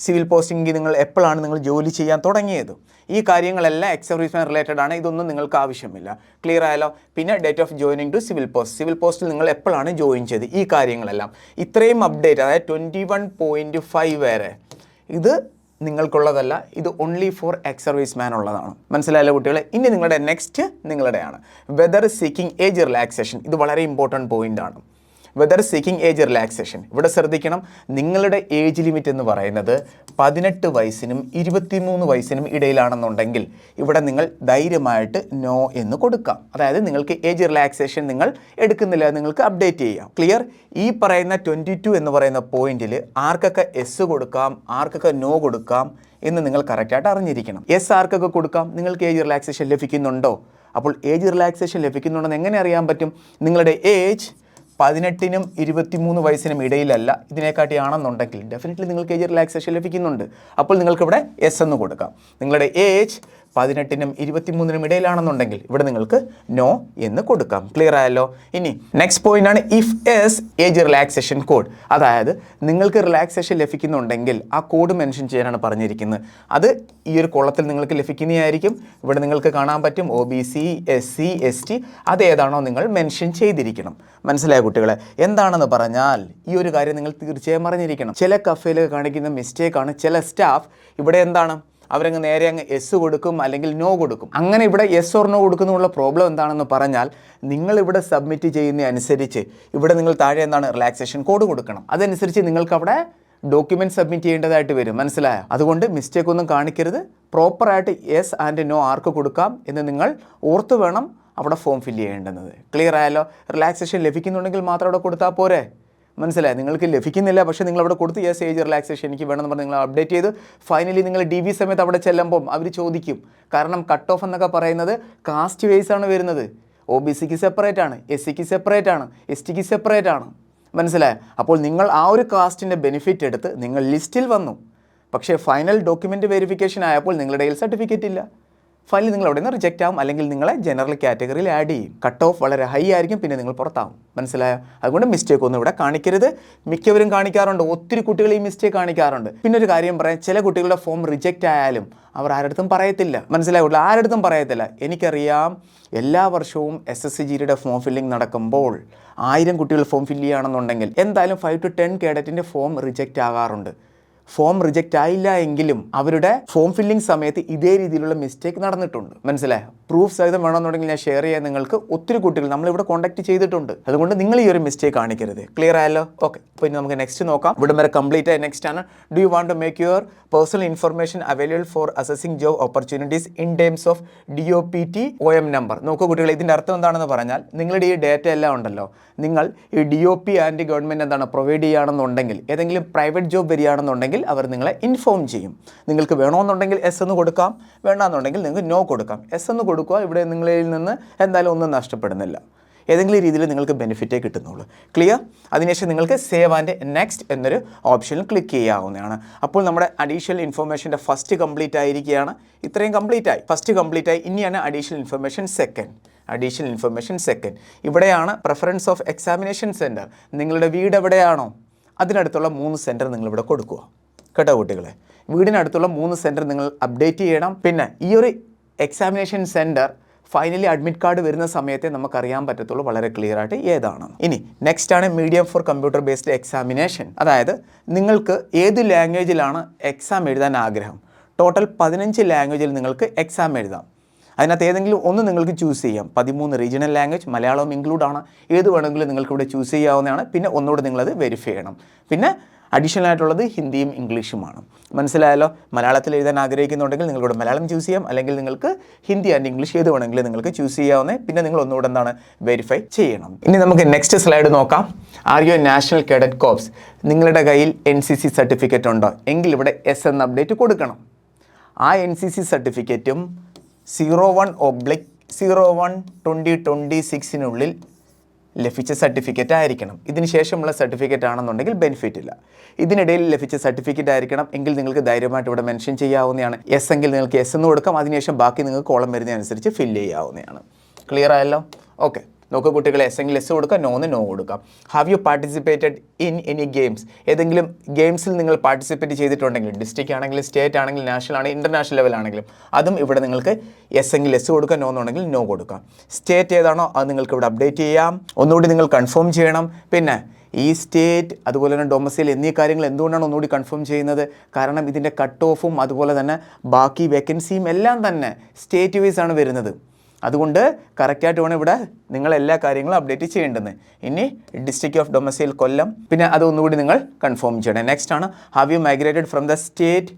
Speaker 1: സിവിൽ പോസ്റ്റിംഗ് നിങ്ങൾ എപ്പോഴാണ് നിങ്ങൾ ജോലി ചെയ്യാൻ തുടങ്ങിയത്, ഈ കാര്യങ്ങളെല്ലാം എക്സ് സർവീസ്മാൻ റിലേറ്റഡ് ആണ്. ഇതൊന്നും നിങ്ങൾക്ക് ആവശ്യമില്ല. ക്ലിയർ ആയാലോ? പിന്നെ date of joining to civil post, civil പോസ്റ്റിൽ നിങ്ങൾ എപ്പോഴാണ് ജോയിൻ ചെയ്ത്, ഈ കാര്യങ്ങളെല്ലാം ഇത്രയും അപ്ഡേറ്റ്, അതായത് 21.5 വരെ ഇത് നിങ്ങൾക്കുള്ളതല്ല. ഇത് only for ex service man ഉള്ളതാണ്. മനസ്സിലായല്ലോ കുട്ടികളെ? ഇനി നിങ്ങളുടെ നെക്സ്റ്റ് നിങ്ങളുടെയാണ് വെദർ സീക്കിംഗ് ഏജ് റിലാക്സേഷൻ. ഇത് വളരെ ഇമ്പോർട്ടൻറ്റ് പോയിന്റ് ആണ്. വെദർ സീക്കിംഗ് ഏജ് റിലാക്സേഷൻ, ഇവിടെ ശ്രദ്ധിക്കണം. നിങ്ങളുടെ ഏജ് ലിമിറ്റ് എന്ന് പറയുന്നത് 18 വയസ്സിനും 23 വയസ്സിനും ഇടയിലാണെന്നുണ്ടെങ്കിൽ ഇവിടെ നിങ്ങൾ ധൈര്യമായിട്ട് നോ എന്ന് കൊടുക്കാം. അതായത് നിങ്ങൾക്ക് ഏജ് റിലാക്സേഷൻ നിങ്ങൾ എടുക്കുന്നില്ല, നിങ്ങൾക്ക് അപ്ഡേറ്റ് ചെയ്യാം. ക്ലിയർ? ഈ പറയുന്ന 22 എന്ന് പറയുന്ന പോയിന്റിൽ ആർക്കൊക്കെ എസ് കൊടുക്കാം, ആർക്കൊക്കെ നോ കൊടുക്കാം എന്ന് നിങ്ങൾ കറക്റ്റായിട്ട് അറിഞ്ഞിരിക്കണം. എസ് ആർക്കൊക്കെ കൊടുക്കാം? നിങ്ങൾക്ക് ഏജ് റിലാക്സേഷൻ ലഭിക്കുന്നുണ്ടോ? അപ്പോൾ ഏജ് റിലാക്സേഷൻ ലഭിക്കുന്നുണ്ടെന്ന് എങ്ങനെ അറിയാൻ പറ്റും? നിങ്ങളുടെ ഏജ് 18നും 23 വയസ്സിനും ഇടയിലല്ല, ഇതിനെക്കാട്ടിയാണെന്നുണ്ടെങ്കിൽ ഡെഫിനറ്റ്ലി നിങ്ങൾക്ക് ഏജ് റിലാക്സേഷൻ ലഭിക്കുന്നുണ്ട്. അപ്പോൾ നിങ്ങൾക്കിവിടെ എസ് എന്ന് കൊടുക്കാം. നിങ്ങളുടെ ഏജ് 18നും 23നും ഇടയിലാണെന്നുണ്ടെങ്കിൽ ഇവിടെ നിങ്ങൾക്ക് നോ എന്ന് കൊടുക്കാം. ക്ലിയർ ആയല്ലോ? ഇനി നെക്സ്റ്റ് പോയിന്റ് ആണ് if S age relaxation code. അതായത് നിങ്ങൾക്ക് റിലാക്സേഷൻ ലഭിക്കുന്നുണ്ടെങ്കിൽ ആ കോഡ് മെൻഷൻ ചെയ്യാനാണ് പറഞ്ഞിരിക്കുന്നത്. അത് ഈ ഒരു കോളത്തിൽ നിങ്ങൾക്ക് ലഭിക്കുന്നതായിരിക്കും. ഇവിടെ നിങ്ങൾക്ക് കാണാൻ പറ്റും OBC, SC, ST, അതേതാണോ നിങ്ങൾ മെൻഷൻ ചെയ്തിരിക്കണം. മനസ്സിലായ കുട്ടികളെ? എന്താണെന്ന് പറഞ്ഞാൽ ഈ ഒരു കാര്യം നിങ്ങൾ തീർച്ചയായും അറിഞ്ഞിരിക്കണം. ചില കഫേയിൽ കാണിക്കുന്ന മിസ്റ്റേക്കാണ്, ചില സ്റ്റാഫ് ഇവിടെ എന്താണ് അവരങ്ങ് നേരെ അങ്ങ് എസ് കൊടുക്കും അല്ലെങ്കിൽ നോ കൊടുക്കും. അങ്ങനെ ഇവിടെ എസ് ഓർ നോ കൊടുക്കുന്നതിനുള്ള പ്രോബ്ലം എന്താണെന്ന് പറഞ്ഞാൽ നിങ്ങളിവിടെ സബ്മിറ്റ് ചെയ്യുന്ന അനുസരിച്ച് ഇവിടെ നിങ്ങൾ താഴെ എന്താണ് റിലാക്സേഷൻ കോഡ് കൊടുക്കണം. അതനുസരിച്ച് നിങ്ങൾക്ക് അവിടെ ഡോക്യുമെൻറ്റ് സബ്മിറ്റ് ചെയ്യേണ്ടതായിട്ട് വരും. മനസ്സിലായോ? അതുകൊണ്ട് മിസ്റ്റേക്ക് ഒന്നും കാണിക്കരുത്. പ്രോപ്പറായിട്ട് യെസ് ആൻഡ് നോ ആർക്ക് കൊടുക്കാം എന്ന് നിങ്ങൾ ഓർത്ത് വേണം അവിടെ ഫോം ഫില്ല് ചെയ്യേണ്ടുന്നത്. ക്ലിയർ ആയല്ലോ? റിലാക്സേഷൻ ലഭിക്കുന്നുണ്ടെങ്കിൽ മാത്രം അവിടെ കൊടുത്താൽ പോരെ. മനസ്സിലായി? നിങ്ങൾക്ക് ലഭിക്കുന്നില്ല, പക്ഷേ നിങ്ങൾ അവിടെ കൊടുത്ത് യെസ് ഏജ് റിലാക്സേഷൻ എനിക്ക് വേണമെന്ന് പറഞ്ഞ് നിങ്ങൾ അപ്ഡേറ്റ് ചെയ്ത് ഫൈനലി നിങ്ങൾ DV സമയത്ത് അവിടെ ചെല്ലുമ്പം അവർ ചോദിക്കും. കാരണം കട്ട് ഓഫ് എന്നൊക്കെ പറയുന്നത് കാസ്റ്റ് വൈസ് ആണ് വരുന്നത്. OBCക്ക് സെപ്പറേറ്റ് ആണ്, SCക്ക് സെപ്പറേറ്റ് ആണ്, STക്ക് സെപ്പറേറ്റ് ആണ്. മനസ്സിലായോ? അപ്പോൾ നിങ്ങൾ ആ ഒരു കാസ്റ്റിൻ്റെ ബെനിഫിറ്റ് എടുത്ത് നിങ്ങൾ ലിസ്റ്റിൽ വന്നു, പക്ഷേ ഫൈനൽ ഡോക്യുമെൻറ്റ് വെരിഫിക്കേഷൻ ആയപ്പോൾ നിങ്ങളുടെ കയ്യിൽ സർട്ടിഫിക്കറ്റ് ഇല്ല. ഫൈനൽ നിങ്ങൾ അവിടെ നിന്ന് റിജക്റ്റ് ആവും, അല്ലെങ്കിൽ നിങ്ങളെ ജനറൽ കാറ്റഗറിയിൽ ആഡ് ചെയ്യും. കട്ട് ഓഫ് വളരെ ഹൈ ആയിരിക്കും, പിന്നെ നിങ്ങൾ പുറത്താവും. മനസ്സിലായോ? അതുകൊണ്ട് മിസ്റ്റേക്ക് ഒന്നും ഇവിടെ കാണിക്കരുത്. മിക്കവരും കാണിക്കാറുണ്ട്, ഒത്തിരി കുട്ടികൾ ഈ മിസ്റ്റേക്ക് കാണിക്കാറുണ്ട്. പിന്നെ ഒരു കാര്യം പറയാം, ചില കുട്ടികളുടെ ഫോം റിജക്റ്റ് ആയാലും അവർ ആരടുത്തും പറയത്തില്ല. മനസ്സിലായോ? ആരടുത്തും പറയത്തില്ല. എനിക്കറിയാം, എല്ലാ വർഷവും SSCGയുടെ ഫോം ഫില്ലിംഗ് നടക്കുമ്പോൾ 1000 കുട്ടികൾ ഫോം ഫില്ല് ചെയ്യുകയാണെന്നുണ്ടെങ്കിൽ എന്തായാലും 5 to 10 കേഡറ്റിൻ്റെ ഫോം റിജക്റ്റ് ആകാറുണ്ട്. ഫോം റിജക്റ്റ് ആയില്ല എങ്കിലും അവരുടെ ഫോം ഫില്ലിംഗ് സമയത്ത് ഇതേ രീതിയിലുള്ള മിസ്റ്റേക്ക് നടന്നിട്ടുണ്ട്. മനസ്സിലായോ? പ്രൂഫ് സഹിതം വേണമെന്നുണ്ടെങ്കിൽ ഞാൻ ഷെയർ ചെയ്യാൻ നിങ്ങൾക്ക് ഒത്തിരി കുട്ടികൾ നമ്മളിവിടെ കോൺടാക്ട് ചെയ്തിട്ടുണ്ട്. അതുകൊണ്ട് നിങ്ങൾ ഈ ഒരു മിസ്റ്റേക്ക് കാണിക്കരുത്. ക്ലിയർ ആയല്ലോ? ഓക്കെ, അപ്പോൾ ഇനി നമുക്ക് നെക്സ്റ്റ് നോക്കാം. ഇവിടെ വരെ കംപ്ലീറ്റ് ആയി. നെക്സ്റ്റ് ആണ്, do you want to make your personal information available for assessing job opportunities in terms of DOPT OM number. നോക്കൂ കുട്ടികളെ, ഇതിൻ്റെ അർത്ഥം എന്താണെന്ന് പറഞ്ഞാൽ നിങ്ങളുടെ ഈ ഡേറ്റ എല്ലാം ഉണ്ടല്ലോ, നിങ്ങൾ ഈ DOP ആൻഡ് ഗവൺമെൻറ് എന്താണ് പ്രൊവൈഡ് ചെയ്യുകയാണെന്നുണ്ടെങ്കിൽ, ഏതെങ്കിലും പ്രൈവറ്റ് ജോബ് വരികയാണെന്നുണ്ടെങ്കിൽ അവർ നിങ്ങളെ ഇൻഫോം ചെയ്യും. നിങ്ങൾക്ക് വേണമെന്നുണ്ടെങ്കിൽ എസ് എന്ന് കൊടുക്കാം, വേണ്ടാന്നുണ്ടെങ്കിൽ നിങ്ങൾക്ക് നോ കൊടുക്കാം. എസ് എന്ന് കൊടുക്കുക, ഇവിടെ നിങ്ങളിൽ നിന്ന് എന്തായാലും ഒന്നും നഷ്ടപ്പെടുന്നില്ല. ഏതെങ്കിലും രീതിയിൽ നിങ്ങൾക്ക് ബെനിഫിറ്റേ കിട്ടുന്നുള്ളൂ. ക്ലിയർ? അതിനുശേഷം നിങ്ങൾക്ക് സേവ് ആൻഡ് നെക്സ്റ്റ് എന്നൊരു ഓപ്ഷനിൽ ക്ലിക്ക് ചെയ്യാവുന്നതാണ്. അപ്പോൾ നമ്മുടെ അഡീഷണൽ ഇൻഫർമേഷൻ്റെ ഫസ്റ്റ് കംപ്ലീറ്റ് ആയിരിക്കുകയാണ്. ഇത്രയും കംപ്ലീറ്റ് ആയി, ഫസ്റ്റ് കംപ്ലീറ്റ് ആയി. ഇനിയാണ് additional information second. Additional information second, ഇവിടെയാണ് പ്രിഫറൻസ് ഓഫ് എക്സാമിനേഷൻ സെൻറ്റർ. നിങ്ങളുടെ വീട് എവിടെയാണോ അതിനടുത്തുള്ള 3 സെൻറ്റർ നിങ്ങളിവിടെ കൊടുക്കുക. കേട്ടോ കുട്ടികളെ? വീടിനടുത്തുള്ള 3 സെൻറ്റർ നിങ്ങൾ അപ്ഡേറ്റ് ചെയ്യണം. പിന്നെ ഈ ഒരു examination centre finally admit card വരുന്ന സമയത്തെ നമുക്കറിയാൻ പറ്റത്തുള്ളൂ വളരെ ക്ലിയർ ആയിട്ട് ഏതാണ്. ഇനി നെക്സ്റ്റ് ആണ് medium for computer based examination. അതായത് നിങ്ങൾക്ക് ഏത് ലാംഗ്വേജിലാണ് എക്സാം എഴുതാൻ ആഗ്രഹം. ടോട്ടൽ 15 ലാംഗ്വേജിൽ നിങ്ങൾക്ക് എക്സാം എഴുതാം. അതിനകത്ത് ഏതെങ്കിലും ഒന്ന് നിങ്ങൾക്ക് ചൂസ് ചെയ്യാം. 13 റീജിയണൽ ലാംഗ്വേജ്, മലയാളവും ഇൻക്ലൂഡ് ആണ്. ഏത് വേണമെങ്കിലും നിങ്ങൾക്ക് ഇവിടെ ചൂസ് ചെയ്യാവുന്നതാണ്. പിന്നെ ഒന്നുകൂടെ നിങ്ങളത് വെരിഫൈ ചെയ്യണം. പിന്നെ അഡീഷണൽ ആയിട്ടുള്ളത് ഹിന്ദിയും ഇംഗ്ലീഷുമാണ്. മനസ്സിലായല്ലോ? മലയാളത്തിൽ എഴുതാൻ ആഗ്രഹിക്കുന്നുണ്ടെങ്കിൽ നിങ്ങളിവിടെ മലയാളം ചൂസ് ചെയ്യാം, അല്ലെങ്കിൽ നിങ്ങൾക്ക് ഹിന്ദി ആൻഡ് ഇംഗ്ലീഷ് ഏത് വേണമെങ്കിലും നിങ്ങൾക്ക് ചൂസ് ചെയ്യാവുന്നത്. പിന്നെ നിങ്ങൾ ഒന്നുകൂടെ എന്താണ് വെരിഫൈ ചെയ്യണം. ഇനി നമുക്ക് നെക്സ്റ്റ് സ്ലൈഡ് നോക്കാം. Are you A national cadet corps? നിങ്ങളുടെ കയ്യിൽ NCC സർട്ടിഫിക്കറ്റ് ഉണ്ടോ എങ്കിൽ ഇവിടെ S എന്ന അപ്ഡേറ്റ് കൊടുക്കണം. ആ NCC സർട്ടിഫിക്കറ്റും 01/01/2026 ലഭിച്ച സർട്ടിഫിക്കറ്റ് ആയിരിക്കണം. ഇതിന് ശേഷമുള്ള സർട്ടിഫിക്കറ്റ് ആണെന്നുണ്ടെങ്കിൽ ബെനിഫിറ്റ് ഇല്ല. ഇതിനിടയിൽ ലഭിച്ച സർട്ടിഫിക്കറ്റ് ആയിരിക്കണം എങ്കിൽ നിങ്ങൾക്ക് ധൈര്യമായിട്ട് ഇവിടെ മെൻഷൻ ചെയ്യാവുന്നതാണ്. എസ് എങ്കിൽ നിങ്ങൾക്ക് S എന്ന് കൊടുക്കാം. അതിനുശേഷം ബാക്കി നിങ്ങൾക്ക് കോളം വരുന്നതനുസരിച്ച് ഫില്ല് ചെയ്യാവുന്നതാണ്. ക്ലിയർ ആയല്ലോ? ഓക്കെ, നോക്കുക കുട്ടികളെ, S എങ്കിൽ S കൊടുക്കാം, നോ എന്ന് നോ കൊടുക്കാം. Have you participated in any games? ഏതെങ്കിലും ഗെയിംസിൽ നിങ്ങൾ പാർട്ടിസിപ്പേറ്റ് ചെയ്തിട്ടുണ്ടെങ്കിൽ, ഡിസ്ട്രിക്റ്റ് ആണെങ്കിലും സ്റ്റേറ്റ് ആണെങ്കിലും നാഷണൽ ആണെങ്കിലും ഇൻ്റർനാഷണൽ ലെവൽ ആണെങ്കിലും അതും ഇവിടെ നിങ്ങൾക്ക് S എങ്കിൽ S കൊടുക്കാം, നോ എന്നുണ്ടെങ്കിൽ നോ കൊടുക്കാം. സ്റ്റേറ്റ് ഏതാണോ അത് നിങ്ങൾക്ക് ഇവിടെ അപ്ഡേറ്റ് ചെയ്യാം. ഒന്നുകൂടി നിങ്ങൾ കൺഫേം ചെയ്യണം. പിന്നെ ഈ സ്റ്റേറ്റ് അതുപോലെ തന്നെ ഡൊമസൈൽ എന്നീ കാര്യങ്ങൾ എന്തുകൊണ്ടാണ് ഒന്നുകൂടി കൺഫേം ചെയ്യുന്നത്? കാരണം ഇതിൻ്റെ കട്ട് ഓഫും അതുപോലെ തന്നെ ബാക്കി വേക്കൻസിയും എല്ലാം തന്നെ സ്റ്റേറ്റ് വൈസ് ആണ് വരുന്നത്. അതുകൊണ്ട് കറക്റ്റായിട്ട് വേണം ഇവിടെ നിങ്ങൾ എല്ലാ കാര്യങ്ങളും അപ്ഡേറ്റ് ചെയ്യേണ്ടത്. ഇനി ഡിസ്ട്രിക്റ്റ് ഓഫ് ഡൊമസൈൽ കൊല്ലം, പിന്നെ അതൊന്നുകൂടി നിങ്ങൾ കൺഫേം ചെയ്യണം. നെക്സ്റ്റ് ആണ് have you migrated from the state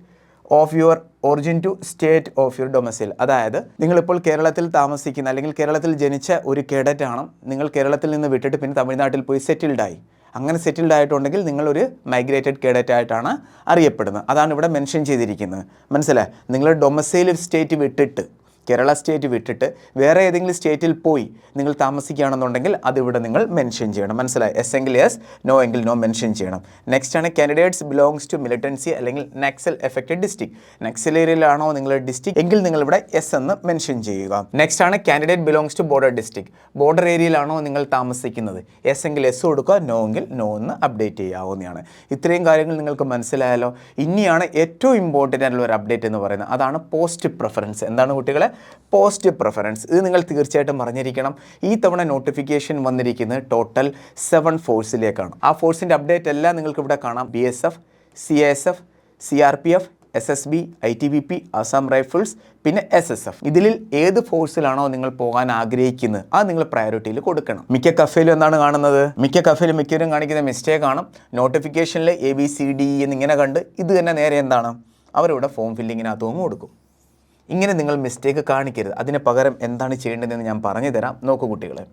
Speaker 1: of your origin to state of your domicile? അതായത് നിങ്ങളിപ്പോൾ കേരളത്തിൽ താമസിക്കുന്ന അല്ലെങ്കിൽ കേരളത്തിൽ ജനിച്ച ഒരു കേഡറ്റ് ആണ്. നിങ്ങൾ കേരളത്തിൽ നിന്ന് വിട്ടിട്ട് പിന്നെ തമിഴ്നാട്ടിൽ പോയി സെറ്റിൽഡായി. അങ്ങനെ സെറ്റിൽഡ് ആയിട്ടുണ്ടെങ്കിൽ നിങ്ങളൊരു മൈഗ്രേറ്റഡ് കേഡറ്റ് ആയിട്ടാണ് അറിയപ്പെടുന്നത്. അതാണ് ഇവിടെ മെൻഷൻ ചെയ്തിരിക്കുന്നത്. മനസ്സിലായി? നിങ്ങൾ ഡൊമസൈൽ സ്റ്റേറ്റ് വിട്ടിട്ട്, കേരള സ്റ്റേറ്റ് വിട്ടിട്ട് വേറെ ഏതെങ്കിലും സ്റ്റേറ്റിൽ പോയി നിങ്ങൾ താമസിക്കുകയാണെന്നുണ്ടെങ്കിൽ അതിവിടെ നിങ്ങൾ മെൻഷൻ ചെയ്യണം. മനസ്സിലായി? S എങ്കിൽ S, നോ എങ്കിൽ നോ മെൻഷൻ ചെയ്യണം. നെക്സ്റ്റ് ആണ് കാൻഡിഡേറ്റ്സ് ബിലോങ്സ് ടു മിലിറ്റൻസി അല്ലെങ്കിൽ നക്സൽ എഫക്റ്റഡ് ഡിസ്ട്രിക്ട്. നക്സൽ ഏരിയയിലാണോ നിങ്ങളുടെ ഡിസ്ട്രിക്ട് എങ്കിൽ നിങ്ങളിവിടെ S എന്ന് മെൻഷൻ ചെയ്യുക. നെക്സ്റ്റ് ആണ് candidate belongs to border district. Border ഏരിയയിലാണോ നിങ്ങൾ താമസിക്കുന്നത്? S എങ്കിൽ S കൊടുക്കുക, നോ എങ്കിൽ നോ എന്ന് അപ്ഡേറ്റ് ചെയ്യാവുന്നതാണ്. ഇത്രയും കാര്യങ്ങൾ നിങ്ങൾക്ക് മനസ്സിലായല്ലോ. ഇനിയാണ് ഏറ്റവും ഇമ്പോർട്ടൻ്റ് ആയിട്ടുള്ള ഒരു അപ്ഡേറ്റ് എന്ന് പറയുന്നത്. അതാണ് പോസ്റ്റ് പ്രിഫറൻസ്. എന്താണ് കുട്ടികളെ? Post preference. ഇത് നിങ്ങൾ തീർച്ചയായിട്ടും അറിഞ്ഞിരിക്കണം. ഈ തവണ നോട്ടിഫിക്കേഷൻ വന്നിരിക്കുന്നത് ടോട്ടൽ 7 ഫോഴ്സിലേക്കാണ്. ആ ഫോഴ്സിൻ്റെ അപ്ഡേറ്റ് എല്ലാം നിങ്ങൾക്ക് ഇവിടെ കാണാം. BSF, CISF, CRPF, SSB, ITBP, Assam rifles, പിന്നെ SSF. ഇതിൽ ഏത് ഫോഴ്സിലാണോ നിങ്ങൾ പോകാൻ ആഗ്രഹിക്കുന്നത് അത് നിങ്ങൾ പ്രയോറിറ്റിയിൽ കൊടുക്കണം. മിക്ക കഫേലും എന്താണ് കാണുന്നത്? മിക്കവരും കാണിക്കുന്ന മിസ്റ്റേക്ക് ആണ്. നോട്ടിഫിക്കേഷനിൽ ABCD എന്നിങ്ങനെ കണ്ട് ഇത് തന്നെ നേരെ എന്താണ് അവരിവിടെ ഫോം ഫില്ലിങ്ങിനകത്തും കൊടുക്കും. ഇങ്ങനെ നിങ്ങൾ മിസ്റ്റേക്ക് കാണിക്കരുത്. അതിന് പകരം എന്താണ് ചെയ്യേണ്ടതെന്ന് ഞാൻ പറഞ്ഞു തരാം. നോക്കൂ കുട്ടികളെ,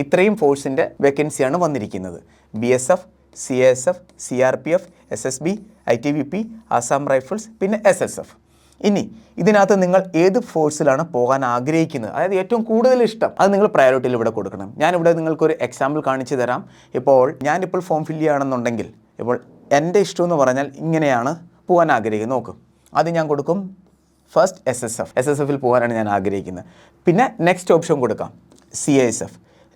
Speaker 1: ഇത്രയും ഫോഴ്സിൻ്റെ വേക്കൻസിയാണ് വന്നിരിക്കുന്നത്. BSF, CISF, CRPF, SSB, ITBP, Assam rifles, പിന്നെ SSF. ഇനി ഇതിനകത്ത് നിങ്ങൾ ഏത് ഫോഴ്സിലാണ് പോകാൻ ആഗ്രഹിക്കുന്നത്, അതായത് ഏറ്റവും കൂടുതൽ ഇഷ്ടം, അത് നിങ്ങൾ പ്രയോറിറ്റിയിൽ ഇവിടെ കൊടുക്കണം. ഞാനിവിടെ നിങ്ങൾക്കൊരു എക്സാമ്പിൾ കാണിച്ചു തരാം. ഞാനിപ്പോൾ ഫോം ഫില്ല് ചെയ്യുകയാണെന്നുണ്ടെങ്കിൽ ഇപ്പോൾ എൻ്റെ ഇഷ്ടം എന്ന് പറഞ്ഞാൽ ഇങ്ങനെയാണ് പോകാൻ ആഗ്രഹിക്കുന്നത്. നോക്കും, അത് ഞാൻ കൊടുക്കും ഫസ്റ്റ് SSFിൽ പോകാനാണ് ഞാൻ ആഗ്രഹിക്കുന്നത്. പിന്നെ നെക്സ്റ്റ് ഓപ്ഷൻ കൊടുക്കാം CISF,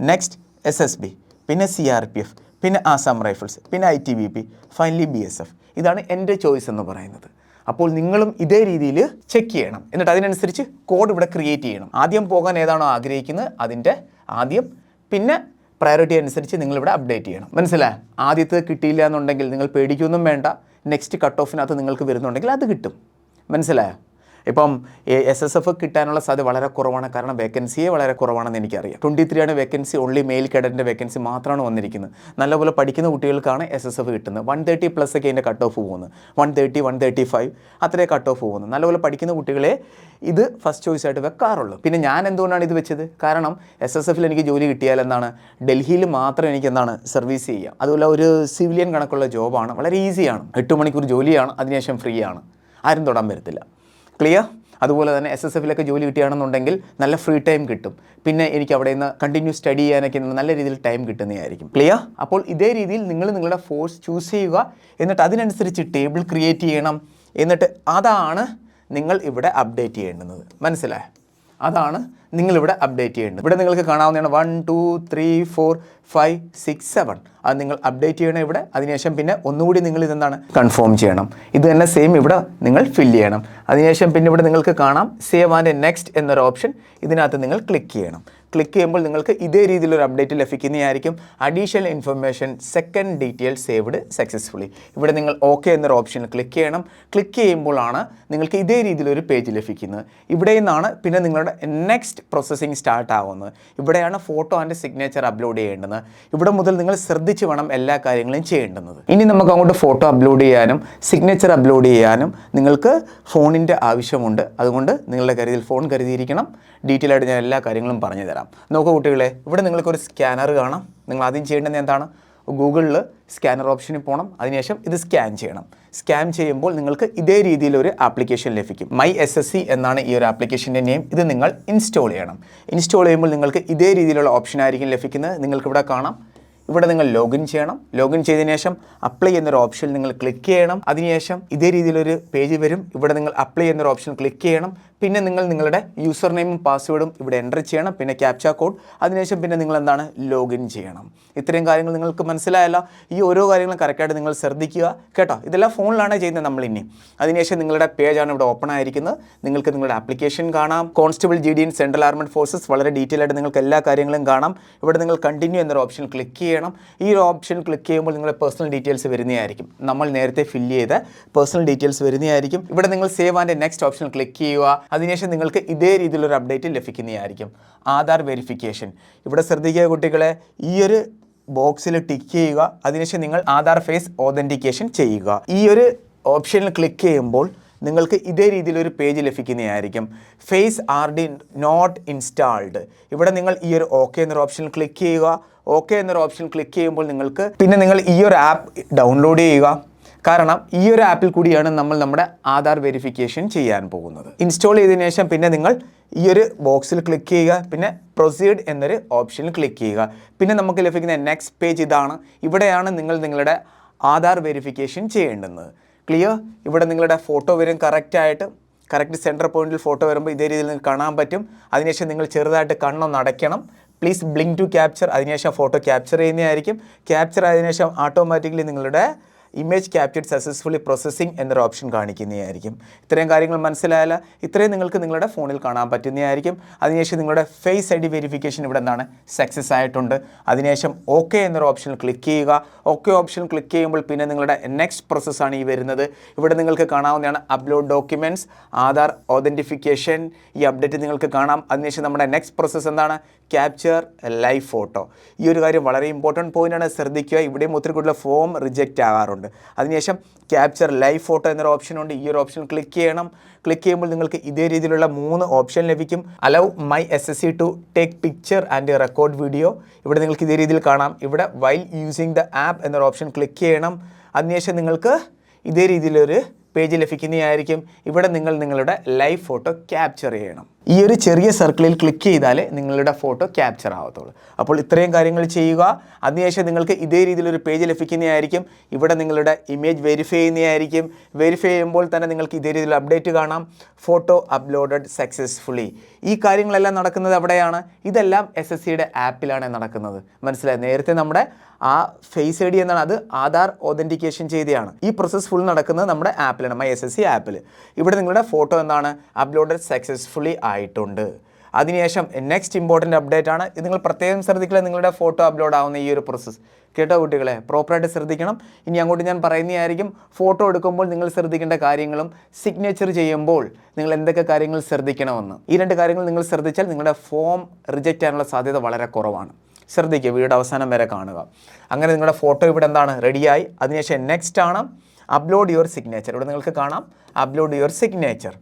Speaker 1: നെക്സ്റ്റ് SSB, പിന്നെ CRPF, പിന്നെ ആസാം റൈഫിൾസ്, പിന്നെ ITBP, ഫൈനലി BSF. ഇതാണ് എൻ്റെ ചോയ്സ് എന്ന് പറയുന്നത്. അപ്പോൾ നിങ്ങളും ഇതേ രീതിയിൽ ചെക്ക് ചെയ്യണം. എന്നിട്ട് അതിനനുസരിച്ച് കോഡ് ഇവിടെ ക്രിയേറ്റ് ചെയ്യണം. ആദ്യം പോകാൻ ഏതാണോ ആഗ്രഹിക്കുന്നത് അതിൻ്റെ ആദ്യം, പിന്നെ പ്രയോറിറ്റി അനുസരിച്ച് നിങ്ങളിവിടെ അപ്ഡേറ്റ് ചെയ്യണം. മനസ്സിലായി? ആദ്യത്തെ കിട്ടിയില്ല എന്നുണ്ടെങ്കിൽ നിങ്ങൾ പേടിക്കൊന്നും വേണ്ട. നെക്സ്റ്റ് കട്ട് ഓഫിനകത്ത് നിങ്ങൾക്ക് വരുന്നുണ്ടെങ്കിൽ അത് കിട്ടും. മനസ്സിലായോ? ഇപ്പം SSF കിട്ടാനുള്ള സാധ്യത വളരെ കുറവാണ്. കാരണം വേക്കൻസിയെ വളരെ കുറവാണെന്ന് എനിക്കറിയാം. 23 ആണ് വേക്കൻസി. ഓൺലി മെയിൽ കേഡറ്റിൻ്റെ വേക്കൻസി മാത്രമാണ് വന്നിരിക്കുന്നത്. നല്ലപോലെ പഠിക്കുന്ന കുട്ടികൾക്കാണ് SSF കിട്ടുന്നത്. 130+ ഒക്കെ അതിൻ്റെ കട്ട് ഓഫ് പോകുന്നത്. 130, 135 അത്രേ കട്ട് ഓഫ് പോകുന്നത്. നല്ലപോലെ പഠിക്കുന്ന കുട്ടികളെ ഇത് ഫസ്റ്റ് ചോയ്സ് ആയിട്ട് വെക്കാറുള്ളൂ. പിന്നെ ഞാൻ എന്തുകൊണ്ടാണ് ഇത് വെച്ചത്? കാരണം SSFിൽ എനിക്ക് ജോലി കിട്ടിയാൽ എന്താണ്, ഡൽഹിയിൽ മാത്രം എനിക്ക് എന്താണ് സർവീസ് ചെയ്യുക. അതുപോലെ ഒരു സിവിലിയൻ കണക്കുള്ള ജോബാണ്. വളരെ ഈസിയാണ്. 8 മണിക്കൂർ ജോലിയാണ്. അതിനുശേഷം ഫ്രീ ആണ്. ആരും തൊടാൻ വരത്തില്ല. ക്ലിയർ? അതുപോലെ തന്നെ SSFിലൊക്കെ ജോലി കിട്ടുകയാണെന്നുണ്ടെങ്കിൽ നല്ല ഫ്രീ ടൈം കിട്ടും. പിന്നെ എനിക്ക് അവിടെ നിന്ന് കണ്ടിന്യൂ സ്റ്റഡി ചെയ്യാനൊക്കെ നല്ല രീതിയിൽ ടൈം കിട്ടുന്നതായിരിക്കും. ക്ലിയർ? അപ്പോൾ ഇതേ രീതിയിൽ നിങ്ങൾ നിങ്ങളുടെ ഫോഴ്സ് ചൂസ് ചെയ്യുക. എന്നിട്ട് അതിനനുസരിച്ച് ടേബിൾ ക്രിയേറ്റ് ചെയ്യണം. എന്നിട്ട് അതാണ് നിങ്ങൾ ഇവിടെ അപ്ഡേറ്റ് ചെയ്യേണ്ടുന്നത്. മനസ്സിലായോ? അതാണ് നിങ്ങളിവിടെ അപ്ഡേറ്റ് ചെയ്യേണ്ടത്. ഇവിടെ നിങ്ങൾക്ക് കാണാവുന്നതാണ് 1 2 3 4 5 6 7 അത് നിങ്ങൾ അപ്ഡേറ്റ് ചെയ്യണം ഇവിടെ. അതിനുശേഷം പിന്നെ ഒന്നുകൂടി നിങ്ങൾ ഇതെന്താണ് കൺഫേം ചെയ്യണം. ഇത് തന്നെ സെയിം ഇവിടെ നിങ്ങൾ ഫില്ല് ചെയ്യണം. അതിനുശേഷം പിന്നെ ഇവിടെ നിങ്ങൾക്ക് കാണാം സേവ് ആൻഡ് നെക്സ്റ്റ് എന്നൊരു ഓപ്ഷൻ. ഇതിനകത്ത് നിങ്ങൾ ക്ലിക്ക് ചെയ്യണം. ക്ലിക്ക് ചെയ്യുമ്പോൾ നിങ്ങൾക്ക് ഇതേ രീതിയിലൊരു അപ്ഡേറ്റ് ലഭിക്കുന്നതായിരിക്കും. Additional information second detail saved successfully. ഇവിടെ നിങ്ങൾ ഓക്കെ എന്നൊരു ഓപ്ഷൻ ക്ലിക്ക് ചെയ്യണം. ക്ലിക്ക് ചെയ്യുമ്പോഴാണ് നിങ്ങൾക്ക് ഇതേ രീതിയിലൊരു പേജ് ലഭിക്കുന്നത്. ഇവിടെ നിന്നാണ് പിന്നെ നിങ്ങളുടെ നെക്സ്റ്റ് പ്രോസസ്സിംഗ് സ്റ്റാർട്ട് ആവുന്നത്. ഇവിടെയാണ് ഫോട്ടോ ആൻഡ് സിഗ്നേച്ചർ അപ്ലോഡ് ചെയ്യേണ്ടത്. ഇവിടെ മുതൽ നിങ്ങൾ ശ്രദ്ധിച്ച് വേണം എല്ലാ കാര്യങ്ങളും ചെയ്യേണ്ടുന്നത്. ഇനി നമുക്ക് അങ്ങോട്ട് ഫോട്ടോ അപ്ലോഡ് ചെയ്യാനും സിഗ്നേച്ചർ അപ്ലോഡ് ചെയ്യാനും നിങ്ങൾക്ക് ഫോണിൻ്റെ ആവശ്യമുണ്ട്. അതുകൊണ്ട് നിങ്ങളുടെ കരുതിയിൽ ഫോൺ കരുതിയിരിക്കണം. ഡീറ്റെയിൽ ആയിട്ട് ഞാൻ എല്ലാ കാര്യങ്ങളും പറഞ്ഞു തരാം. നോക്കൂ കുട്ടികളെ, ഇവിടെ നിങ്ങൾക്കൊരു സ്കാനർ കാണാം. നിങ്ങൾ ആദ്യം ചെയ്യേണ്ടത് എന്താണ്? ഗൂഗിളിൽ സ്കാനർ ഓപ്ഷനിൽ പോകണം. അതിനുശേഷം ഇത് സ്കാൻ ചെയ്യണം. സ്കാൻ ചെയ്യുമ്പോൾ നിങ്ങൾക്ക് ഇതേ രീതിയിലൊരു ആപ്ലിക്കേഷൻ ലഭിക്കും. MySSC എന്നാണ് ഈ ഒരു ആപ്ലിക്കേഷൻ്റെ നെയിം. ഇത് നിങ്ങൾ ഇൻസ്റ്റാൾ ചെയ്യണം. ഇൻസ്റ്റാൾ ചെയ്യുമ്പോൾ നിങ്ങൾക്ക് ഇതേ രീതിയിലുള്ള ഓപ്ഷൻ ആയിരിക്കും ലഭിക്കുന്നത്. നിങ്ങൾക്കിവിടെ കാണാം. ഇവിടെ നിങ്ങൾ ലോഗിൻ ചെയ്യണം. ലോഗിൻ ചെയ്തതിനു ശേഷം അപ്ലൈ എന്നൊരു ഓപ്ഷൻ നിങ്ങൾ ക്ലിക്ക് ചെയ്യണം. അതിനുശേഷം ഇതേ രീതിയിലൊരു പേജ് വരും. ഇവിടെ നിങ്ങൾ അപ്ലൈ എന്നൊരു ഓപ്ഷൻ ക്ലിക്ക് ചെയ്യണം. പിന്നെ നിങ്ങൾ നിങ്ങളുടെ യൂസർ നെയിമും പാസ്വേഡും ഇവിടെ എൻ്റർ ചെയ്യണം. പിന്നെ ക്യാപ്ച കോഡ്. അതിനുശേഷം പിന്നെ നിങ്ങൾ എന്താണ് ലോഗിൻ ചെയ്യണം. ഇത്രയും കാര്യങ്ങൾ നിങ്ങൾക്ക് മനസ്സിലായല്ലോ. ഈ ഓരോ കാര്യങ്ങളും കറക്റ്റായിട്ട് നിങ്ങൾ ശ്രദ്ധിക്കുക കേട്ടോ. ഇതെല്ലാം ഫോണിലാണ് ചെയ്യുന്നത് നമ്മൾ ഇനി. അതിനുശേഷം നിങ്ങളുടെ പേജാണ് ഇവിടെ ഓപ്പൺ ആയിരിക്കുന്നത്. നിങ്ങൾക്ക് നിങ്ങളുടെ ആപ്ലിക്കേഷൻ കാണാം. Constable GD central armed forces വളരെ ഡീറ്റെയിൽ ആയിട്ട് നിങ്ങൾക്ക് എല്ലാ കാര്യങ്ങളും കാണാം. ഇവിടെ നിങ്ങൾ കണ്ടിന്യൂ എന്നൊരു ഓപ്ഷൻ ക്ലിക്ക് ചെയ്യണം. ഈ ഒരു ഓപ്ഷൻ ക്ലിക്ക് ചെയ്യുമ്പോൾ നിങ്ങളുടെ പേഴ്സണൽ ഡീറ്റെയിൽസ് വരുന്നതായിരിക്കും. നമ്മൾ നേരത്തെ ഫില്ല് ചെയ്ത പേഴ്സണൽ ഡീറ്റെയിൽസ് വരുന്നതായിരിക്കും. ഇവിടെ നിങ്ങൾ save and next option click ചെയ്യുക. അതിനുശേഷം നിങ്ങൾക്ക് ഇതേ രീതിയിലൊരു അപ്ഡേറ്റ് ലഭിക്കുന്നതായിരിക്കും. ആധാർ വെരിഫിക്കേഷൻ. ഇവിടെ ശ്രദ്ധിക്കുക കുട്ടികളെ, ഈ ഒരു ബോക്സിൽ ടിക്ക് ചെയ്യുക. അതിനുശേഷം നിങ്ങൾ ആധാർ ഫേസ് ഓതൻറ്റിക്കേഷൻ ചെയ്യുക. ഈ ഒരു ഓപ്ഷനിൽ ക്ലിക്ക് ചെയ്യുമ്പോൾ നിങ്ങൾക്ക് ഇതേ രീതിയിലൊരു പേജ് ലഭിക്കുന്നതായിരിക്കും. Face RD not installed. ഇവിടെ നിങ്ങൾ ഈ ഒരു ഓക്കെ എന്നൊരു ഓപ്ഷൻ ക്ലിക്ക് ചെയ്യുക. ഓക്കെ എന്നൊരു ഓപ്ഷൻ ക്ലിക്ക് ചെയ്യുമ്പോൾ നിങ്ങൾക്ക് പിന്നെ നിങ്ങൾ ഈ ഒരു ആപ്പ് ഡൗൺലോഡ് ചെയ്യുക. കാരണം ഈ ഒരു ആപ്പിൽ കൂടിയാണ് നമ്മൾ നമ്മുടെ ആധാർ വെരിഫിക്കേഷൻ ചെയ്യാൻ പോകുന്നത്. ഇൻസ്റ്റാൾ ചെയ്തതിനു ശേഷം പിന്നെ നിങ്ങൾ ഈ ഒരു ബോക്സിൽ ക്ലിക്ക് ചെയ്യുക. പിന്നെ പ്രൊസീഡ് എന്നൊരു ഓപ്ഷനിൽ ക്ലിക്ക് ചെയ്യുക. പിന്നെ നമുക്ക് ലഭിക്കുന്ന നെക്സ്റ്റ് പേജ് ഇതാണ്. ഇവിടെയാണ് നിങ്ങൾ നിങ്ങളുടെ ആധാർ വെരിഫിക്കേഷൻ ചെയ്യേണ്ടത്. ക്ലിയർ? ഇവിടെ നിങ്ങളുടെ ഫോട്ടോ വരും കറക്റ്റായിട്ട്. കറക്റ്റ് സെൻറ്റർ പോയിന്റിൽ ഫോട്ടോ വരുമ്പോൾ ഇതേ രീതിയിൽ നിങ്ങൾക്ക് കാണാൻ പറ്റും. അതിനുശേഷം നിങ്ങൾ ചെറുതായിട്ട് കണ്ണൊന്ന് അടയ്ക്കണം. Please blink to capture. അതിനുശേഷം ഫോട്ടോ ക്യാപ്ചർ ചെയ്യുന്നതായിരിക്കും. ക്യാപ്ചർ ആയതിനു ശേഷം ഓട്ടോമാറ്റിക്കലി നിങ്ങളുടെ ഇമേജ് ക്യാപ്ചർഡ് സക്സസ്ഫുള്ളി പ്രോസസ്സിംഗ് എന്നൊരു ഓപ്ഷൻ കാണിക്കുന്നതായിരിക്കും. ഇത്രയും കാര്യങ്ങൾ മനസ്സിലായാൽ ഇത്രയും നിങ്ങൾക്ക് നിങ്ങളുടെ ഫോണിൽ കാണാൻ പറ്റുന്നതായിരിക്കും. അതിനുശേഷം നിങ്ങളുടെ ഫേസ് ID വെരിഫിക്കേഷൻ ഇവിടെ എന്താണ് സക്സസ് ആയിട്ടുണ്ട്. അതിനുശേഷം ഓക്കെ എന്നൊരു ഓപ്ഷൻ ക്ലിക്ക് ചെയ്യുക. ഓക്കെ ഓപ്ഷൻ ക്ലിക്ക് ചെയ്യുമ്പോൾ പിന്നെ നിങ്ങളുടെ നെക്സ്റ്റ് പ്രോസസ്സാണ് ഈ വരുന്നത്. ഇവിടെ നിങ്ങൾക്ക് കാണാവുന്നതാണ് അപ്ലോഡ് ഡോക്യുമെൻറ്റ്സ്, ആധാർ ഓതൻറ്റിഫിക്കേഷൻ. ഈ അപ്ഡേറ്റ് നിങ്ങൾക്ക് കാണാം. അതിനുശേഷം നമ്മുടെ നെക്സ്റ്റ് പ്രോസസ്സ് എന്താണ്? Capture live photo. ഈ ഒരു കാര്യം വളരെ ഇമ്പോർട്ടൻറ്റ് പോയിൻ്റാണ്, ശ്രദ്ധിക്കുക. ഇവിടെയും ഒത്തിരി കൂടുതൽ ഫോം റിജക്റ്റ് ആകാറുണ്ട്. അതിനുശേഷം ക്യാപ്ചർ ലൈവ് ഫോട്ടോ എന്നൊരു ഓപ്ഷൻ ഉണ്ട്. ഈ ഒരു ഓപ്ഷൻ ക്ലിക്ക് ചെയ്യണം. ക്ലിക്ക് ചെയ്യുമ്പോൾ നിങ്ങൾക്ക് ഇതേ രീതിയിലുള്ള 3 ഓപ്ഷൻ ലഭിക്കും. Allow MySSC to take picture and record video. ഇവിടെ നിങ്ങൾക്ക് ഇതേ രീതിയിൽ കാണാം. ഇവിടെ വൈൽ യൂസിങ് ദ ആപ്പ് എന്നൊരു ഓപ്ഷൻ ക്ലിക്ക് ചെയ്യണം. അതിനുശേഷം നിങ്ങൾക്ക് ഇതേ രീതിയിലൊരു പേജ് ലഭിക്കുന്നതായിരിക്കും. ഇവിടെ നിങ്ങൾ നിങ്ങളുടെ ലൈവ് ഫോട്ടോ ക്യാപ്ചർ ചെയ്യണം. ഈ ഒരു ചെറിയ സർക്കിളിൽ ക്ലിക്ക് ചെയ്താലേ നിങ്ങളുടെ ഫോട്ടോ ക്യാപ്ചർ ആവത്തുള്ളൂ. അപ്പോൾ ഇത്രയും കാര്യങ്ങൾ ചെയ്യുക. അതിനുശേഷം നിങ്ങൾക്ക് ഇതേ രീതിയിലൊരു പേജ് ലഭിക്കുന്നതായിരിക്കും. ഇവിടെ നിങ്ങളുടെ ഇമേജ് വെരിഫൈ ചെയ്യുന്നതായിരിക്കും. വെരിഫൈ ചെയ്യുമ്പോൾ തന്നെ നിങ്ങൾക്ക് ഇതേ രീതിയിൽ അപ്ഡേറ്റ് കാണാം. Photo uploaded successfully. ഈ കാര്യങ്ങളെല്ലാം നടക്കുന്നത് എവിടെയാണ്? ഇതെല്ലാം SSCയുടെ ആപ്പിലാണ് നടക്കുന്നത്. മനസ്സിലായി? നേരത്തെ നമ്മുടെ ആ ഫേസ് ID എന്നാണ്, അത് ആധാർ ഓതൻറ്റിക്കേഷൻ ചെയ്തതാണ്. ഈ പ്രോസസ്സ് ഫുൾ നടക്കുന്നത് നമ്മുടെ ആപ്പിലാണ്, MySSC ആപ്പിൽ. ഇവിടെ നിങ്ങളുടെ ഫോട്ടോ എന്താണ് അപ്ലോഡഡ് സക്സസ്ഫുള്ളി ആയിട്ടുണ്ട്. അതിനുശേഷം നെക്സ്റ്റ് ഇമ്പോർട്ടൻ്റ് അപ്ഡേറ്റ് ആണ്. ഇത് നിങ്ങൾ പ്രത്യേകം ശ്രദ്ധിക്കുക, നിങ്ങളുടെ ഫോട്ടോ അപ്ലോഡ് ആവുന്ന ഈ ഒരു പ്രോസസ്സ്. കേട്ടോ കുട്ടികളെ, പ്രോപ്പറായിട്ട് ശ്രദ്ധിക്കണം. ഇനി അങ്ങോട്ട് ഞാൻ പറയുന്നതായിരിക്കും. ഫോട്ടോ എടുക്കുമ്പോൾ നിങ്ങൾ ശ്രദ്ധിക്കേണ്ട കാര്യങ്ങളും സിഗ്നേച്ചർ ചെയ്യുമ്പോൾ നിങ്ങൾ എന്തൊക്കെ കാര്യങ്ങൾ ശ്രദ്ധിക്കണമെന്ന്. ഈ 2 കാര്യങ്ങൾ നിങ്ങൾ ശ്രദ്ധിച്ചാൽ നിങ്ങളുടെ ഫോം റിജക്റ്റ് ചെയ്യാനുള്ള സാധ്യത വളരെ കുറവാണ്. ശ്രദ്ധിക്കുക, വീഡിയോ അവസാനം വരെ കാണുക. അങ്ങനെ നിങ്ങളുടെ ഫോട്ടോ ഇവിടെ എന്താണ് റെഡിയായി. അതിനുശേഷം നെക്സ്റ്റ് ആണ് അപ്ലോഡ് യുവർ സിഗ്നേച്ചർ. ഇവിടെ നിങ്ങൾക്ക് കാണാം അപ്ലോഡ് യുവർ സിഗ്നേച്ചർ.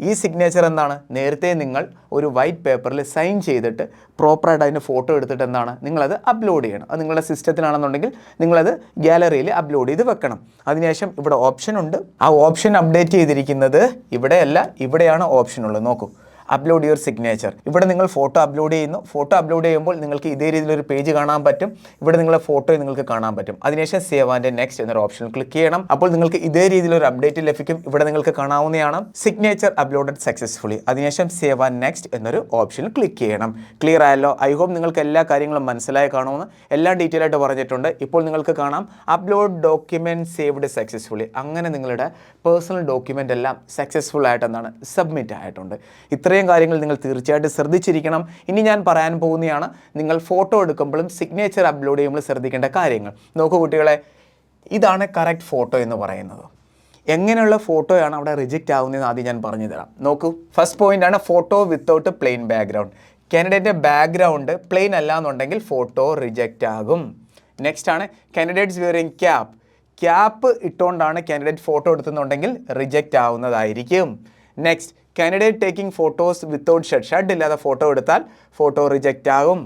Speaker 1: ഈ സിഗ്നേച്ചർ എന്താണ്? നേരത്തെ നിങ്ങൾ ഒരു വൈറ്റ് പേപ്പറിൽ സൈൻ ചെയ്തിട്ട് പ്രോപ്പറായിട്ട് അതിൻ്റെ ഫോട്ടോ എടുത്തിട്ട് എന്താണ് നിങ്ങളത് അപ്ലോഡ് ചെയ്യണം. അത് നിങ്ങളുടെ സിസ്റ്റത്തിലാണെന്നുണ്ടെങ്കിൽ നിങ്ങളത് ഗാലറിയിൽ അപ്ലോഡ് ചെയ്ത് വെക്കണം. അതിനുശേഷം ഇവിടെ ഓപ്ഷൻ ഉണ്ട്. ആ ഓപ്ഷൻ അപ്ഡേറ്റ് ചെയ്തിരിക്കുന്നത് ഇവിടെയല്ല, ഇവിടെയാണ് ഓപ്ഷൻ ഉള്ളത്. നോക്കൂ, അപ്ലോഡ് യുവർ സിഗ്നേച്ചർ. ഇവിടെ നിങ്ങൾ ഫോട്ടോ അപ്ലോഡ് ചെയ്യുന്നു. ഫോട്ടോ അപ്ലോഡ് ചെയ്യുമ്പോൾ നിങ്ങൾക്ക് ഇതേ രീതിയിലൊരു പേജ് കാണാൻ പറ്റും. ഇവിടെ നിങ്ങളുടെ ഫോട്ടോ നിങ്ങൾക്ക് കാണാൻ പറ്റും. അതിനുശേഷം സേവ് ആൻഡ് നെക്സ്റ്റ് എന്നൊരു ഓപ്ഷൻ ക്ലിക്ക് ചെയ്യണം. അപ്പോൾ നിങ്ങൾക്ക് ഇതേ രീതിയിലൊരു അപ്ഡേറ്റ് ലഭിക്കും. ഇവിടെ നിങ്ങൾക്ക് കാണാവുന്നതാണ് സിഗ്നേച്ചർ അപ്ലോഡഡ് സക്സസ്ഫുള്ളി. അതിനുശേഷം സേവ് ആൻഡ് നെക്സ്റ്റ് എന്നൊരു ഓപ്ഷൻ ക്ലിക്ക് ചെയ്യണം. ക്ലിയർ ആയല്ലോ? ഐ ഹോപ്പ് നിങ്ങൾക്ക് എല്ലാ കാര്യങ്ങളും മനസ്സിലായി കാണുമെന്ന്. എല്ലാം ഡീറ്റെയിൽ ആയിട്ട് പറഞ്ഞിട്ടുണ്ട്. ഇപ്പോൾ നിങ്ങൾക്ക് കാണാം അപ്ലോഡ് ഡോക്യുമെന്റ് സേവ്ഡ് സക്സസ്ഫുള്ളി. അങ്ങനെ നിങ്ങളുടെ പേഴ്സണൽ ഡോക്യുമെൻ്റ് എല്ലാം സക്സസ്ഫുൾ ആയിട്ട് എന്താണ് സബ്മിറ്റ് ആയിട്ടുണ്ട്. ഇത്രയും കാര്യങ്ങൾ നിങ്ങൾ തീർച്ചയായിട്ടും ശ്രദ്ധിച്ചിരിക്കണം. ഇനി ഞാൻ പറയാൻ പോകുന്നതാണ് നിങ്ങൾ ഫോട്ടോ എടുക്കുമ്പോഴും സിഗ്നേച്ചർ അപ്ലോഡ് ചെയ്യുമ്പോൾ ശ്രദ്ധിക്കേണ്ട കാര്യങ്ങൾ. നോക്കൂ കുട്ടികളെ, ഇതാണ് കറക്റ്റ് ഫോട്ടോ എന്ന് പറയുന്നത്. എങ്ങനെയുള്ള ഫോട്ടോയാണ് അവിടെ റിജക്റ്റ് ആവുന്നതെന്ന് ആദ്യം ഞാൻ പറഞ്ഞു തരാം. നോക്കൂ, ഫസ്റ്റ് പോയിന്റ് ആണ് ഫോട്ടോ വിത്തൗട്ട് പ്ലെയിൻ ബാക്ക്ഗ്രൗണ്ട്. കാൻഡിഡേറ്റിൻ്റെ ബാക്ക്ഗ്രൗണ്ട് പ്ലെയിൻ അല്ല എന്നുണ്ടെങ്കിൽ ഫോട്ടോ റിജക്റ്റ് ആകും. നെക്സ്റ്റ് ആണ് കാൻഡിഡേറ്റ്സ് വെയറിങ് ക്യാപ്പ്. ക്യാപ്പ് ഇട്ടുകൊണ്ടാണ് കാൻഡിഡേറ്റ് ഫോട്ടോ എടുത്തുന്നുണ്ടെങ്കിൽ റിജക്റ്റ് ആവുന്നതായിരിക്കും. Next candidate taking photos without shade. Shade ഇല്ലാതെ ഫോട്ടോ എടുത്താൽ ഫോട്ടോ റിജക്റ്റ് ആകും.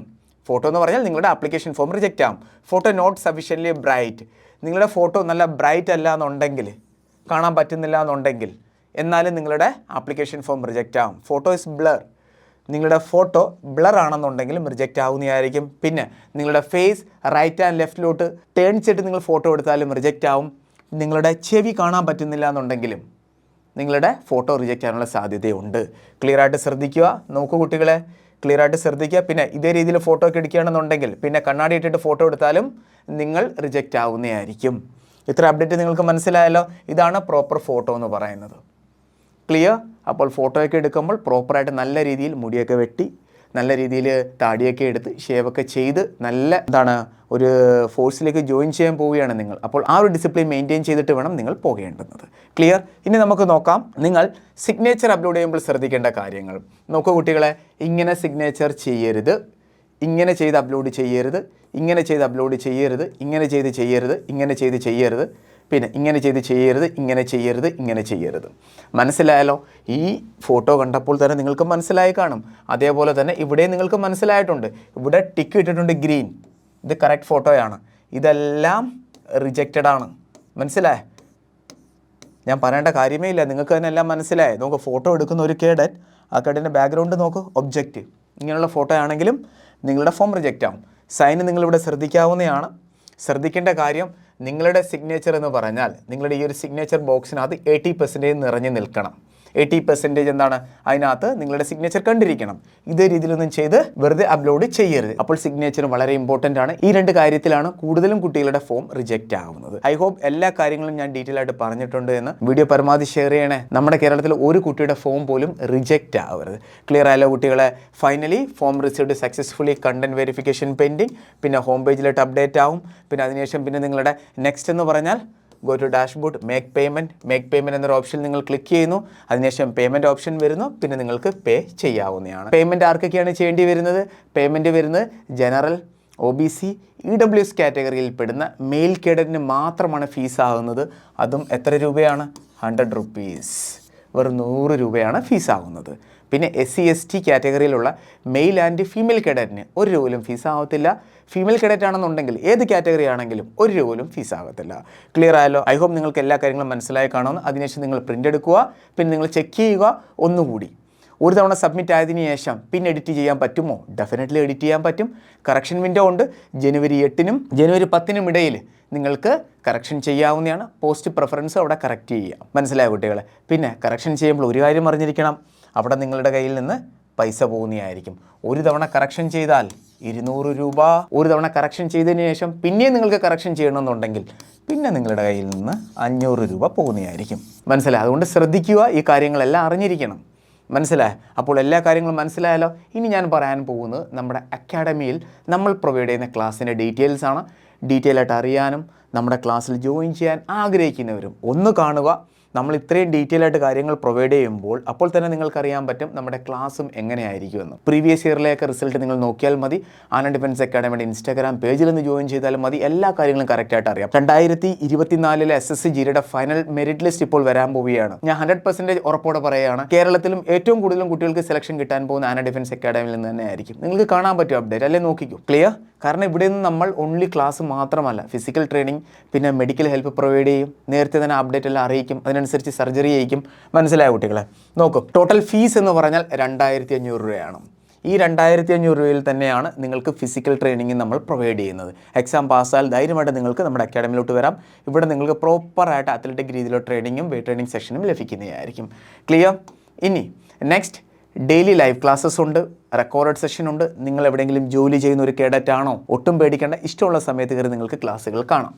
Speaker 1: ഫോട്ടോ എന്ന് പറഞ്ഞാൽ നിങ്ങളുടെ ആപ്ലിക്കേഷൻ ഫോം റിജക്റ്റ് ആകും. Photo not sufficiently bright. നിങ്ങളുടെ ഫോട്ടോ നല്ല ബ്രൈറ്റ് അല്ല എന്നുണ്ടെങ്കിൽ, കാണാൻ പറ്റുന്നില്ല എന്നുണ്ടെങ്കിൽ, എന്നാലും നിങ്ങളുടെ ആപ്ലിക്കേഷൻ ഫോം റിജക്റ്റ് ആകും. Photo is blur. നിങ്ങളുടെ ഫോട്ടോ ബ്ലർ ആണെന്നുണ്ടെങ്കിലും റിജക്റ്റ് ആവുന്നതായിരിക്കും. പിന്നെ നിങ്ങളുടെ ഫേസ് റൈറ്റ് ആൻഡ് ലെഫ്റ്റിലോട്ട് ടേൺ ചെയ്തിട്ട് നിങ്ങൾ ഫോട്ടോ എടുത്താലും റിജക്റ്റ് ആവും. നിങ്ങളുടെ ചെവി കാണാൻ പറ്റുന്നില്ല എന്നുണ്ടെങ്കിലും നിങ്ങളുടെ ഫോട്ടോ റിജക്റ്റ് ആകാനുള്ള സാധ്യതയുണ്ട്. ക്ലിയർ ആയിട്ട് ശ്രദ്ധിക്കുക. നോക്കൂ കുട്ടികളെ, ക്ലിയർ ആയിട്ട് ശ്രദ്ധിക്കുക. പിന്നെ ഇതേ രീതിയിൽ ഫോട്ടോ ഒക്കെ എടുക്കുകയാണെന്നുണ്ടെങ്കിൽ പിന്നെ കണ്ണാടി ഇട്ടിട്ട് ഫോട്ടോ എടുത്താലും നിങ്ങൾ റിജക്റ്റ് ആവുന്നതായിരിക്കും. ഇത്ര അപ്ഡേറ്റ് നിങ്ങൾക്ക് മനസ്സിലായല്ലോ? ഇതാണ് പ്രോപ്പർ ഫോട്ടോ എന്ന് പറയുന്നത്. ക്ലിയർ? അപ്പോൾ ഫോട്ടോയൊക്കെ എടുക്കുമ്പോൾ പ്രോപ്പറായിട്ട് നല്ല രീതിയിൽ മുടിയൊക്കെ വെട്ടി, നല്ല രീതിയിൽ താടിയൊക്കെ എടുത്ത് ഷേവൊക്കെ ചെയ്ത് നല്ല ഒരു ഫോഴ്സിലേക്ക് ജോയിൻ ചെയ്യാൻ പോവുകയാണ് നിങ്ങൾ. അപ്പോൾ ആ ഒരു ഡിസിപ്ലിൻ മെയിൻറ്റെയിൻ ചെയ്തിട്ട് വേണം നിങ്ങൾ പോകേണ്ടുന്നത്. ക്ലിയർ? ഇനി നമുക്ക് നോക്കാം നിങ്ങൾ സിഗ്നേച്ചർ അപ്ലോഡ് ചെയ്യുമ്പോൾ ശ്രദ്ധിക്കേണ്ട കാര്യങ്ങൾ. നോക്കൂ കുട്ടികളെ, ഇങ്ങനെ സിഗ്നേച്ചർ ചെയ്യരുത്, ഇങ്ങനെ ചെയ്ത് അപ്ലോഡ് ചെയ്യരുത്, ഇങ്ങനെ ചെയ്ത് അപ്ലോഡ് ചെയ്യരുത്, ഇങ്ങനെ ചെയ്ത് ചെയ്യരുത്, ഇങ്ങനെ ചെയ്ത് ചെയ്യരുത്, പിന്നെ ഇങ്ങനെ ചെയ്ത് ചെയ്യരുത്, ഇങ്ങനെ ചെയ്യരുത്, ഇങ്ങനെ ചെയ്യരുത്. മനസ്സിലായല്ലോ? ഈ ഫോട്ടോ കണ്ടപ്പോൾ തന്നെ നിങ്ങൾക്ക് മനസ്സിലായി കാണും. അതേപോലെ തന്നെ ഇവിടെ നിങ്ങൾക്ക് മനസ്സിലായിട്ടുണ്ട്. ഇവിടെ ടിക്ക് ഇട്ടിട്ടുണ്ട് ഗ്രീൻ. ഇത് കറക്റ്റ് ഫോട്ടോയാണ്. ഇതെല്ലാം റിജക്റ്റഡ് ആണ്. മനസ്സിലായേ? ഞാൻ പറയേണ്ട കാര്യമേ ഇല്ല, നിങ്ങൾക്ക് തന്നെ എല്ലാം മനസ്സിലായി. നമുക്ക് ഫോട്ടോ എടുക്കുന്ന ഒരു കേഡറ്റ്, ആ കേഡറ്റിൻ്റെ ബാക്ക്ഗ്രൗണ്ട് നോക്ക്, ഒബ്ജക്റ്റ്. ഇങ്ങനെയുള്ള ഫോട്ടോ ആണെങ്കിലും നിങ്ങളുടെ ഫോം റിജക്റ്റ് ആവും. സൈന് നിങ്ങളിവിടെ ശ്രദ്ധിക്കാവുന്നതാണ്. ശ്രദ്ധിക്കേണ്ട കാര്യം, നിങ്ങളുടെ സിഗ്നേച്ചർ എന്ന് പറഞ്ഞാൽ നിങ്ങളുടെ ഈ ഒരു സിഗ്നേച്ചർ ബോക്സിനകത്ത് 80% നിറഞ്ഞു നിൽക്കണം. 80% എന്താണ്? അതിനകത്ത് നിങ്ങളുടെ സിഗ്നേച്ചർ കണ്ടിരിക്കണം. ഇതേ രീതിയിലൊന്നും ചെയ്ത് വെറുതെ അപ്ലോഡ് ചെയ്യരുത്. അപ്പോൾ സിഗ്നേച്ചർ വളരെ ഇമ്പോർട്ടൻ്റ് ആണ്. ഈ രണ്ട് കാര്യത്തിലാണ് കൂടുതലും കുട്ടികളുടെ ഫോം റിജക്റ്റ് ആവുന്നത്. ഐ ഹോപ്പ് എല്ലാ കാര്യങ്ങളും ഞാൻ ഡീറ്റെയിൽ ആയിട്ട് പറഞ്ഞിട്ടുണ്ട് എന്ന്. വീഡിയോ പരമാവധി ഷെയർ ചെയ്യണേ. നമ്മുടെ കേരളത്തിൽ ഒരു കുട്ടിയുടെ ഫോം പോലും റിജക്റ്റ് ആവരുത്. ക്ലിയർ ആയല്ലോ കുട്ടികളെ? Finally form received successfully, content verification pending, പിന്നെ ഹോം പേജിലോട്ട് അപ്ഡേറ്റ് ആവും. പിന്നെ അതിനുശേഷം പിന്നെ നിങ്ങളുടെ നെക്സ്റ്റ് എന്ന് പറഞ്ഞാൽ go to dashboard, make payment എന്നൊരു ഓപ്ഷൻ നിങ്ങൾ ക്ലിക്ക് ചെയ്യുന്നു. അതിനുശേഷം പേയ്മെൻറ്റ് ഓപ്ഷൻ വരുന്നു. പിന്നെ നിങ്ങൾക്ക് പേ ചെയ്യാവുന്നതാണ്. പേയ്മെൻറ്റ് ആർക്കൊക്കെയാണ് ചെയ്യേണ്ടി വരുന്നത്? പേയ്മെൻറ്റ് വരുന്നത് ജനറൽ, OBC, EWS കാറ്റഗറിയിൽ പെടുന്ന മെയിൽ കേഡറ്റിന് മാത്രമാണ് ഫീസ് ആകുന്നത്. അതും എത്ര രൂപയാണ്? 100 rupees. വെറും 100 രൂപയാണ് ഫീസ് ആകുന്നത്. പിന്നെ SC/ST കാറ്റഗറിയിലുള്ള മെയിൽ ആൻഡ് ഫീമെയിൽ കേഡറ്റിന് 1 രൂപ പോലും ഫീസ് ആവത്തില്ല. ഫീമെയിൽ കേഡറ്റ് ആണെന്നുണ്ടെങ്കിൽ ഏത് കാറ്റഗറി ആണെങ്കിലും 1 രൂപ പോലും ഫീസ് ആകത്തില്ല. ക്ലിയർ ആയല്ലോ? ഐ ഹോപ്പ് നിങ്ങൾക്ക് എല്ലാ കാര്യങ്ങളും മനസ്സിലായി കാണുമെന്ന്. അതിനുശേഷം നിങ്ങൾ പ്രിൻ്റ് എടുക്കുക. പിന്നെ നിങ്ങൾ ചെക്ക് ചെയ്യുക ഒന്നുകൂടി. ഒരു തവണ സബ്മിറ്റ് ആയതിനു ശേഷം പിന്നെ എഡിറ്റ് ചെയ്യാൻ പറ്റുമോ? ഡെഫിനറ്റ്ലി എഡിറ്റ് ചെയ്യാൻ പറ്റും. കറക്ഷൻ വിൻഡോ ഉണ്ട്. ജനുവരി 8-നും ജനുവരി 10-നും ഇടയിൽ നിങ്ങൾക്ക് കറക്ഷൻ ചെയ്യാവുന്നതാണ്. പോസ്റ്റ് പ്രിഫറൻസ് അവിടെ കറക്റ്റ് ചെയ്യാം. മനസ്സിലായ കുട്ടികളെ? പിന്നെ കറക്ഷൻ ചെയ്യുമ്പോൾ ഒരു കാര്യം അറിഞ്ഞിരിക്കണം, അവിടെ നിങ്ങളുടെ കയ്യിൽ നിന്ന് പൈസ പോകുന്നതായിരിക്കും. ഒരു തവണ കറക്ഷൻ ചെയ്താൽ 200 രൂപ. ഒരു തവണ കറക്ഷൻ ചെയ്തതിന് ശേഷം പിന്നെയും നിങ്ങൾക്ക് കറക്ഷൻ ചെയ്യണമെന്നുണ്ടെങ്കിൽ പിന്നെ നിങ്ങളുടെ കയ്യിൽ നിന്ന് 500 രൂപ പോകുന്നതായിരിക്കും. മനസ്സിലായി? അതുകൊണ്ട് ശ്രദ്ധിക്കുക, ഈ കാര്യങ്ങളെല്ലാം അറിഞ്ഞിരിക്കണം. മനസ്സിലായി? അപ്പോൾ എല്ലാ കാര്യങ്ങളും മനസ്സിലായല്ലോ? ഇനി ഞാൻ പറയാൻ പോകുന്നത് നമ്മുടെ അക്കാഡമിയിൽ നമ്മൾ പ്രൊവൈഡ് ചെയ്യുന്ന ക്ലാസ്സിൻ്റെ ഡീറ്റെയിൽസ് ആണ്. ഡീറ്റെയിൽ ആയിട്ട് അറിയാനും നമ്മുടെ ക്ലാസ്സിൽ ജോയിൻ ചെയ്യാൻ ആഗ്രഹിക്കുന്നവരും ഒന്ന് കാണുക. നമ്മൾ ഇത്രയും ഡീറ്റെയിൽ ആയിട്ട് കാര്യങ്ങൾ പ്രൊവൈഡ് ചെയ്യുമ്പോൾ അപ്പോൾ തന്നെ നിങ്ങൾക്കറിയാൻ പറ്റും നമ്മുടെ ക്ലാസ്സും എങ്ങനെയായിരിക്കുമെന്ന്. പ്രീവിയസ് ഇയറിലേക്ക് റിസൾട്ട് നിങ്ങൾ നോക്കിയാൽ മതി. ആനന്ദ് ഡിഫൻസ് അക്കാഡമിയുടെ ഇൻസ്റ്റാഗ്രാം പേജിൽ നിന്ന് ജോയിൻ ചെയ്താലും മതി. എല്ലാ കാര്യങ്ങളും കറക്റ്റായിട്ട് അറിയാം. 2024 SSC/GDയുടെ ഫൈനൽ മെറിറ്റ് ലിസ്റ്റ് ഇപ്പോൾ വരാൻ പോവുകയാണ്. ഞാൻ 100% ഉറപ്പോടെ പറയുകയാണ്, കേരളത്തിലും ഏറ്റവും കൂടുതലും കുട്ടികൾക്ക് സെലക്ഷൻ കിട്ടാൻ പോകുന്ന ആനന്ദ് ഡിഫൻസ് അക്കാഡമിയിൽ നിന്ന് തന്നെ ആയിരിക്കും. നിങ്ങൾക്ക് കാണാൻ പറ്റും അപ്ഡേറ്റ് അല്ലേ? നോക്കിക്കോ. ക്ലിയർ? കാരണം ഇവിടെ നിന്ന് നമ്മൾ ഓൺലി ക്ലാസ് മാത്രമല്ല, ഫിസിക്കൽ ട്രെയിനിങ്, പിന്നെ മെഡിക്കൽ ഹെൽപ്പ് പ്രൊവൈഡ് ചെയ്യും. നേരത്തെ തന്നെ അപ്ഡേറ്റ് എല്ലാം അറിയിക്കും. അതിന് അതിനനുസരിച്ച് സർജറി ചെയ്യിക്കും. മനസ്സിലായ കുട്ടികളെ? നോക്കൂ, ടോട്ടൽ ഫീസ് എന്ന് പറഞ്ഞാൽ 2500 രൂപയാണ്. ഈ 2500 രൂപയിൽ തന്നെയാണ് നിങ്ങൾക്ക് ഫിസിക്കൽ ട്രെയിനിങ് നമ്മൾ പ്രൊവൈഡ് ചെയ്യുന്നത്. എക്സാം പാസ്സായാൽ ധൈര്യമായിട്ട് നിങ്ങൾക്ക് നമ്മുടെ അക്കാഡമിയിലോട്ട് വരാം. ഇവിടെ നിങ്ങൾക്ക് പ്രോപ്പറായിട്ട് അത്ലറ്റിക് രീതിയിലുള്ള ട്രെയിനിങ്ങും വെയ്റ്റ് ട്രെയിനിങ് സെഷനും ലഭിക്കുന്നതായിരിക്കും. ക്ലിയർ? ഇനി നെക്സ്റ്റ്, ഡെയിലി ലൈവ് ക്ലാസ്സസ് ഉണ്ട്, റെക്കോർഡ് സെഷൻ ഉണ്ട്. നിങ്ങൾ എവിടെയെങ്കിലും ജോലി ചെയ്യുന്ന ഒരു കേഡറ്റ് ആണോ? ഒട്ടും പേടിക്കേണ്ട, ഇഷ്ടമുള്ള സമയത്ത് കയറി നിങ്ങൾക്ക് ക്ലാസ്സുകൾ കാണാം.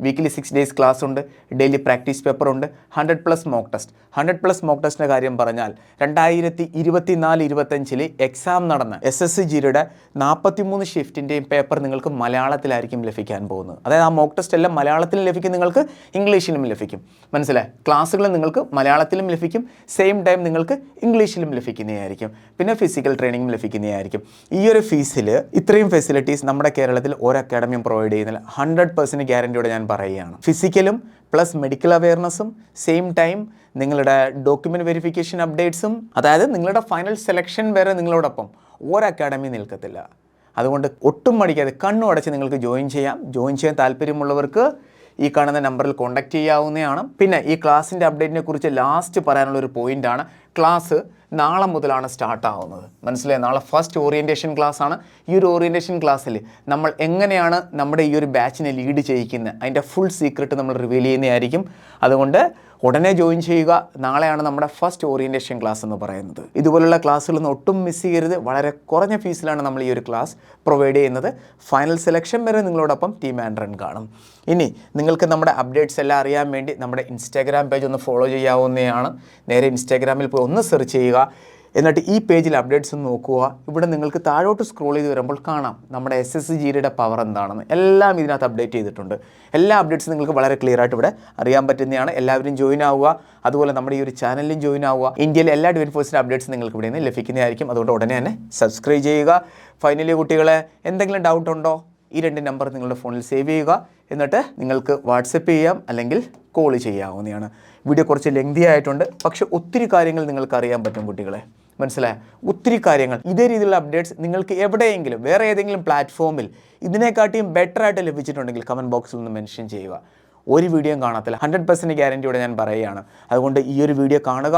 Speaker 1: വീക്കിലി 6 days ക്ലാസ് ഉണ്ട്, ഡെയിലി പ്രാക്ടീസ് പേപ്പർ ഉണ്ട്, 100+ മോക്ക് ടെസ്റ്റ്. 100+ മോക്ക് ടെസ്റ്റിൻ്റെ കാര്യം പറഞ്ഞാൽ 2024-25 എക്സാം നടന്ന SSGയുടെ 43 ഷിഫ്റ്റിൻ്റെയും പേപ്പർ നിങ്ങൾക്ക് മലയാളത്തിലായിരിക്കും ലഭിക്കാൻ പോകുന്നത്. അതായത് ആ മോക്ക് ടെസ്റ്റ് എല്ലാം മലയാളത്തിലും ലഭിക്കും, നിങ്ങൾക്ക് ഇംഗ്ലീഷിലും ലഭിക്കും. മനസ്സിലായി? ക്ലാസ്സുകൾ നിങ്ങൾക്ക് മലയാളത്തിലും ലഭിക്കും, സെയിം ടൈം നിങ്ങൾക്ക് ഇംഗ്ലീഷിലും ലഭിക്കുന്നതായിരിക്കും. പിന്നെ ഫിസിക്കൽ ട്രെയിനിങ്ങും ലഭിക്കുന്നതായിരിക്കും. ഈ ഒരു ഫീസിൽ ഇത്രയും ഫെസിലിറ്റീസ് നമ്മുടെ കേരളത്തിൽ ഒരു അക്കാഡമിയും പ്രൊവൈഡ് ചെയ്യുന്നില്ല. 100% ഗ്യാരണ്ടിയോടെ ഞാൻ പറയുകയാണ്. ഫിസിക്കലും പ്ലസ് മെഡിക്കൽ അവെയർനെസ്സും സെയിം ടൈം നിങ്ങളുടെ ഡോക്യുമെൻ്റ് വെരിഫിക്കേഷൻ അപ്ഡേറ്റ്സും, അതായത് നിങ്ങളുടെ ഫൈനൽ സെലക്ഷൻ വരെ നിങ്ങളോടൊപ്പം ഒരു അക്കാഡമി നിൽക്കത്തില്ല. അതുകൊണ്ട് ഒട്ടും മടിക്കാതെ കണ്ണും അടച്ച് നിങ്ങൾക്ക് ജോയിൻ ചെയ്യാം. ജോയിൻ ചെയ്യാൻ താല്പര്യമുള്ളവർക്ക് ഈ കാണുന്ന നമ്പറിൽ കോൺടാക്റ്റ് ചെയ്യാവുന്നതാണ്. പിന്നെ ഈ ക്ലാസ്സിൻ്റെ അപ്ഡേറ്റിനെ കുറിച്ച് ലാസ്റ്റ് പറയാനുള്ളൊരു പോയിൻ്റാണ്, ക്ലാസ് നാളെ മുതലാണ് സ്റ്റാർട്ടാവുന്നത്. മനസ്സിലായി? നാളെ ഫസ്റ്റ് ഓറിയൻറ്റേഷൻ ക്ലാസ് ആണ്. ഈ ഒരു ഓറിയൻറ്റേഷൻ ക്ലാസ്സിൽ നമ്മൾ എങ്ങനെയാണ് നമ്മുടെ ഈ ഒരു ബാച്ചിനെ ലീഡ് ചെയ്യിക്കുന്നത്, അതിൻ്റെ ഫുൾ സീക്രട്ട് നമ്മൾ റിവീൽ ചെയ്യുന്നതായിരിക്കും. അതുകൊണ്ട് ഉടനെ ജോയിൻ ചെയ്യുക. നാളെയാണ് നമ്മുടെ ഫസ്റ്റ് ഓറിയൻറ്റേഷൻ ക്ലാസ് എന്ന് പറയുന്നത്. ഇതുപോലുള്ള ക്ലാസ്സുകളൊന്നും ഒട്ടും മിസ് ചെയ്യരുത്. വളരെ കുറഞ്ഞ ഫീസിലാണ് നമ്മൾ ഈ ഒരു ക്ലാസ് പ്രൊവൈഡ് ചെയ്യുന്നത്. ഫൈനൽ സെലക്ഷൻ വരെ നിങ്ങളോടൊപ്പം ടീം ആൻഡ് റൺ കാണും. ഇനി നിങ്ങൾക്ക് നമ്മുടെ അപ്ഡേറ്റ്സ് എല്ലാം അറിയാൻ വേണ്ടി നമ്മുടെ ഇൻസ്റ്റാഗ്രാം പേജ് ഒന്ന് ഫോളോ ചെയ്യാവുന്നതാണ്. നേരെ ഇൻസ്റ്റാഗ്രാമിൽ പോയി ഒന്ന് സെർച്ച് ചെയ്യുക. എന്നിട്ട് ഈ പേജിൽ അപ്ഡേറ്റ്സ് ഒന്ന് നോക്കുക. ഇവിടെ നിങ്ങൾക്ക് താഴോട്ട് സ്ക്രോൾ ചെയ്ത് വരുമ്പോൾ കാണാം നമ്മുടെ SSGയുടെ പവർ എന്താണെന്ന്. എല്ലാം ഇതിനകത്ത് അപ്ഡേറ്റ് ചെയ്തിട്ടുണ്ട്. എല്ലാ അപ്ഡേറ്റ്സും നിങ്ങൾക്ക് വളരെ ക്ലിയർ ആയിട്ട് ഇവിടെ അറിയാൻ പറ്റുന്നതാണ്. എല്ലാവരും ജോയിൻ ആവുക. അതുപോലെ നമ്മുടെ ഈ ഒരു ചാനലിലും ജോയിൻ ആവുക. ഇന്ത്യയിലെ എല്ലാ ഡിവൈൻ ഫോഴ്സിൻ്റെ അപ്ഡേറ്റ്സ് നിങ്ങൾക്ക് ഇവിടെ നിന്ന് ലഭിക്കുന്നതായിരിക്കും. അതുകൊണ്ട് ഉടനെ തന്നെ സബ്സ്ക്രൈബ് ചെയ്യുക. ഫൈനലി കുട്ടികളെ, എന്തെങ്കിലും ഡൗട്ട് ഉണ്ടോ? ഈ 2 നമ്പർ നിങ്ങളുടെ ഫോണിൽ സേവ് ചെയ്യുക. എന്നിട്ട് നിങ്ങൾക്ക് വാട്സപ്പ് ചെയ്യാം, അല്ലെങ്കിൽ കോൾ ചെയ്യാവുന്നതാണ്. വീഡിയോ കുറച്ച് ലെങ്തി ആയിട്ടുണ്ട്, പക്ഷെ ഒത്തിരി കാര്യങ്ങൾ നിങ്ങൾക്ക് അറിയാൻ പറ്റും കുട്ടികളെ. മനസ്സിലായ? ഒത്തിരി കാര്യങ്ങൾ, ഇതേ രീതിയിലുള്ള അപ്ഡേറ്റ്സ് നിങ്ങൾക്ക് എവിടെയെങ്കിലും വേറെ ഏതെങ്കിലും പ്ലാറ്റ്ഫോമിൽ ഇതിനെക്കാട്ടിയും ബെറ്റർ ആയിട്ട് ലഭിച്ചിട്ടുണ്ടെങ്കിൽ കമൻറ്റ് ബോക്സിൽ ഒന്ന് മെൻഷൻ ചെയ്യുക. ഒരു വീഡിയോയും കാണത്തില്ല, 100% ഗ്യാരണ്ടിയോടെ ഞാൻ പറയുകയാണ്. അതുകൊണ്ട് ഈ ഒരു വീഡിയോ കാണുക,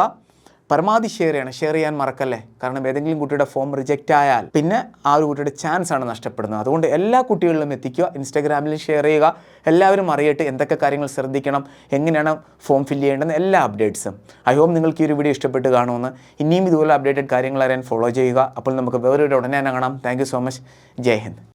Speaker 1: പരമാവധി ഷെയർ ചെയ്യാൻ മറക്കല്ലേ. കാരണം ഏതെങ്കിലും കുട്ടിയുടെ ഫോം റിജക്റ്റ് ആയാൽ പിന്നെ ആ ഒരു കുട്ടിയുടെ ചാൻസ് ആണ് നഷ്ടപ്പെടുന്നത്. അതുകൊണ്ട് എല്ലാ കുട്ടികളിലും എത്തിക്കുക. ഇൻസ്റ്റാഗ്രാമിലും ഷെയർ ചെയ്യുക. എല്ലാവരും അറിയട്ടെ എന്തൊക്കെ കാര്യങ്ങൾ ശ്രദ്ധിക്കണം, എങ്ങനെയാണ് ഫോം ഫില്ല് ചെയ്യേണ്ടതെന്ന് എല്ലാ അപ്ഡേറ്റ്സും. ഐ ഹോപ്പ് നിങ്ങൾക്ക് ഈ ഒരു വീഡിയോ ഇഷ്ടപ്പെട്ട് കാണുമെന്ന്. ഇനിയും ഇതുപോലെ അപ്ഡേറ്റഡ് കാര്യങ്ങൾ അറിയാൻ ഫോളോ ചെയ്യുക. അപ്പോൾ നമുക്ക് വേറൊരു ഉടനെ തന്നെ കാണാം. Thank you so much. Jai Hind.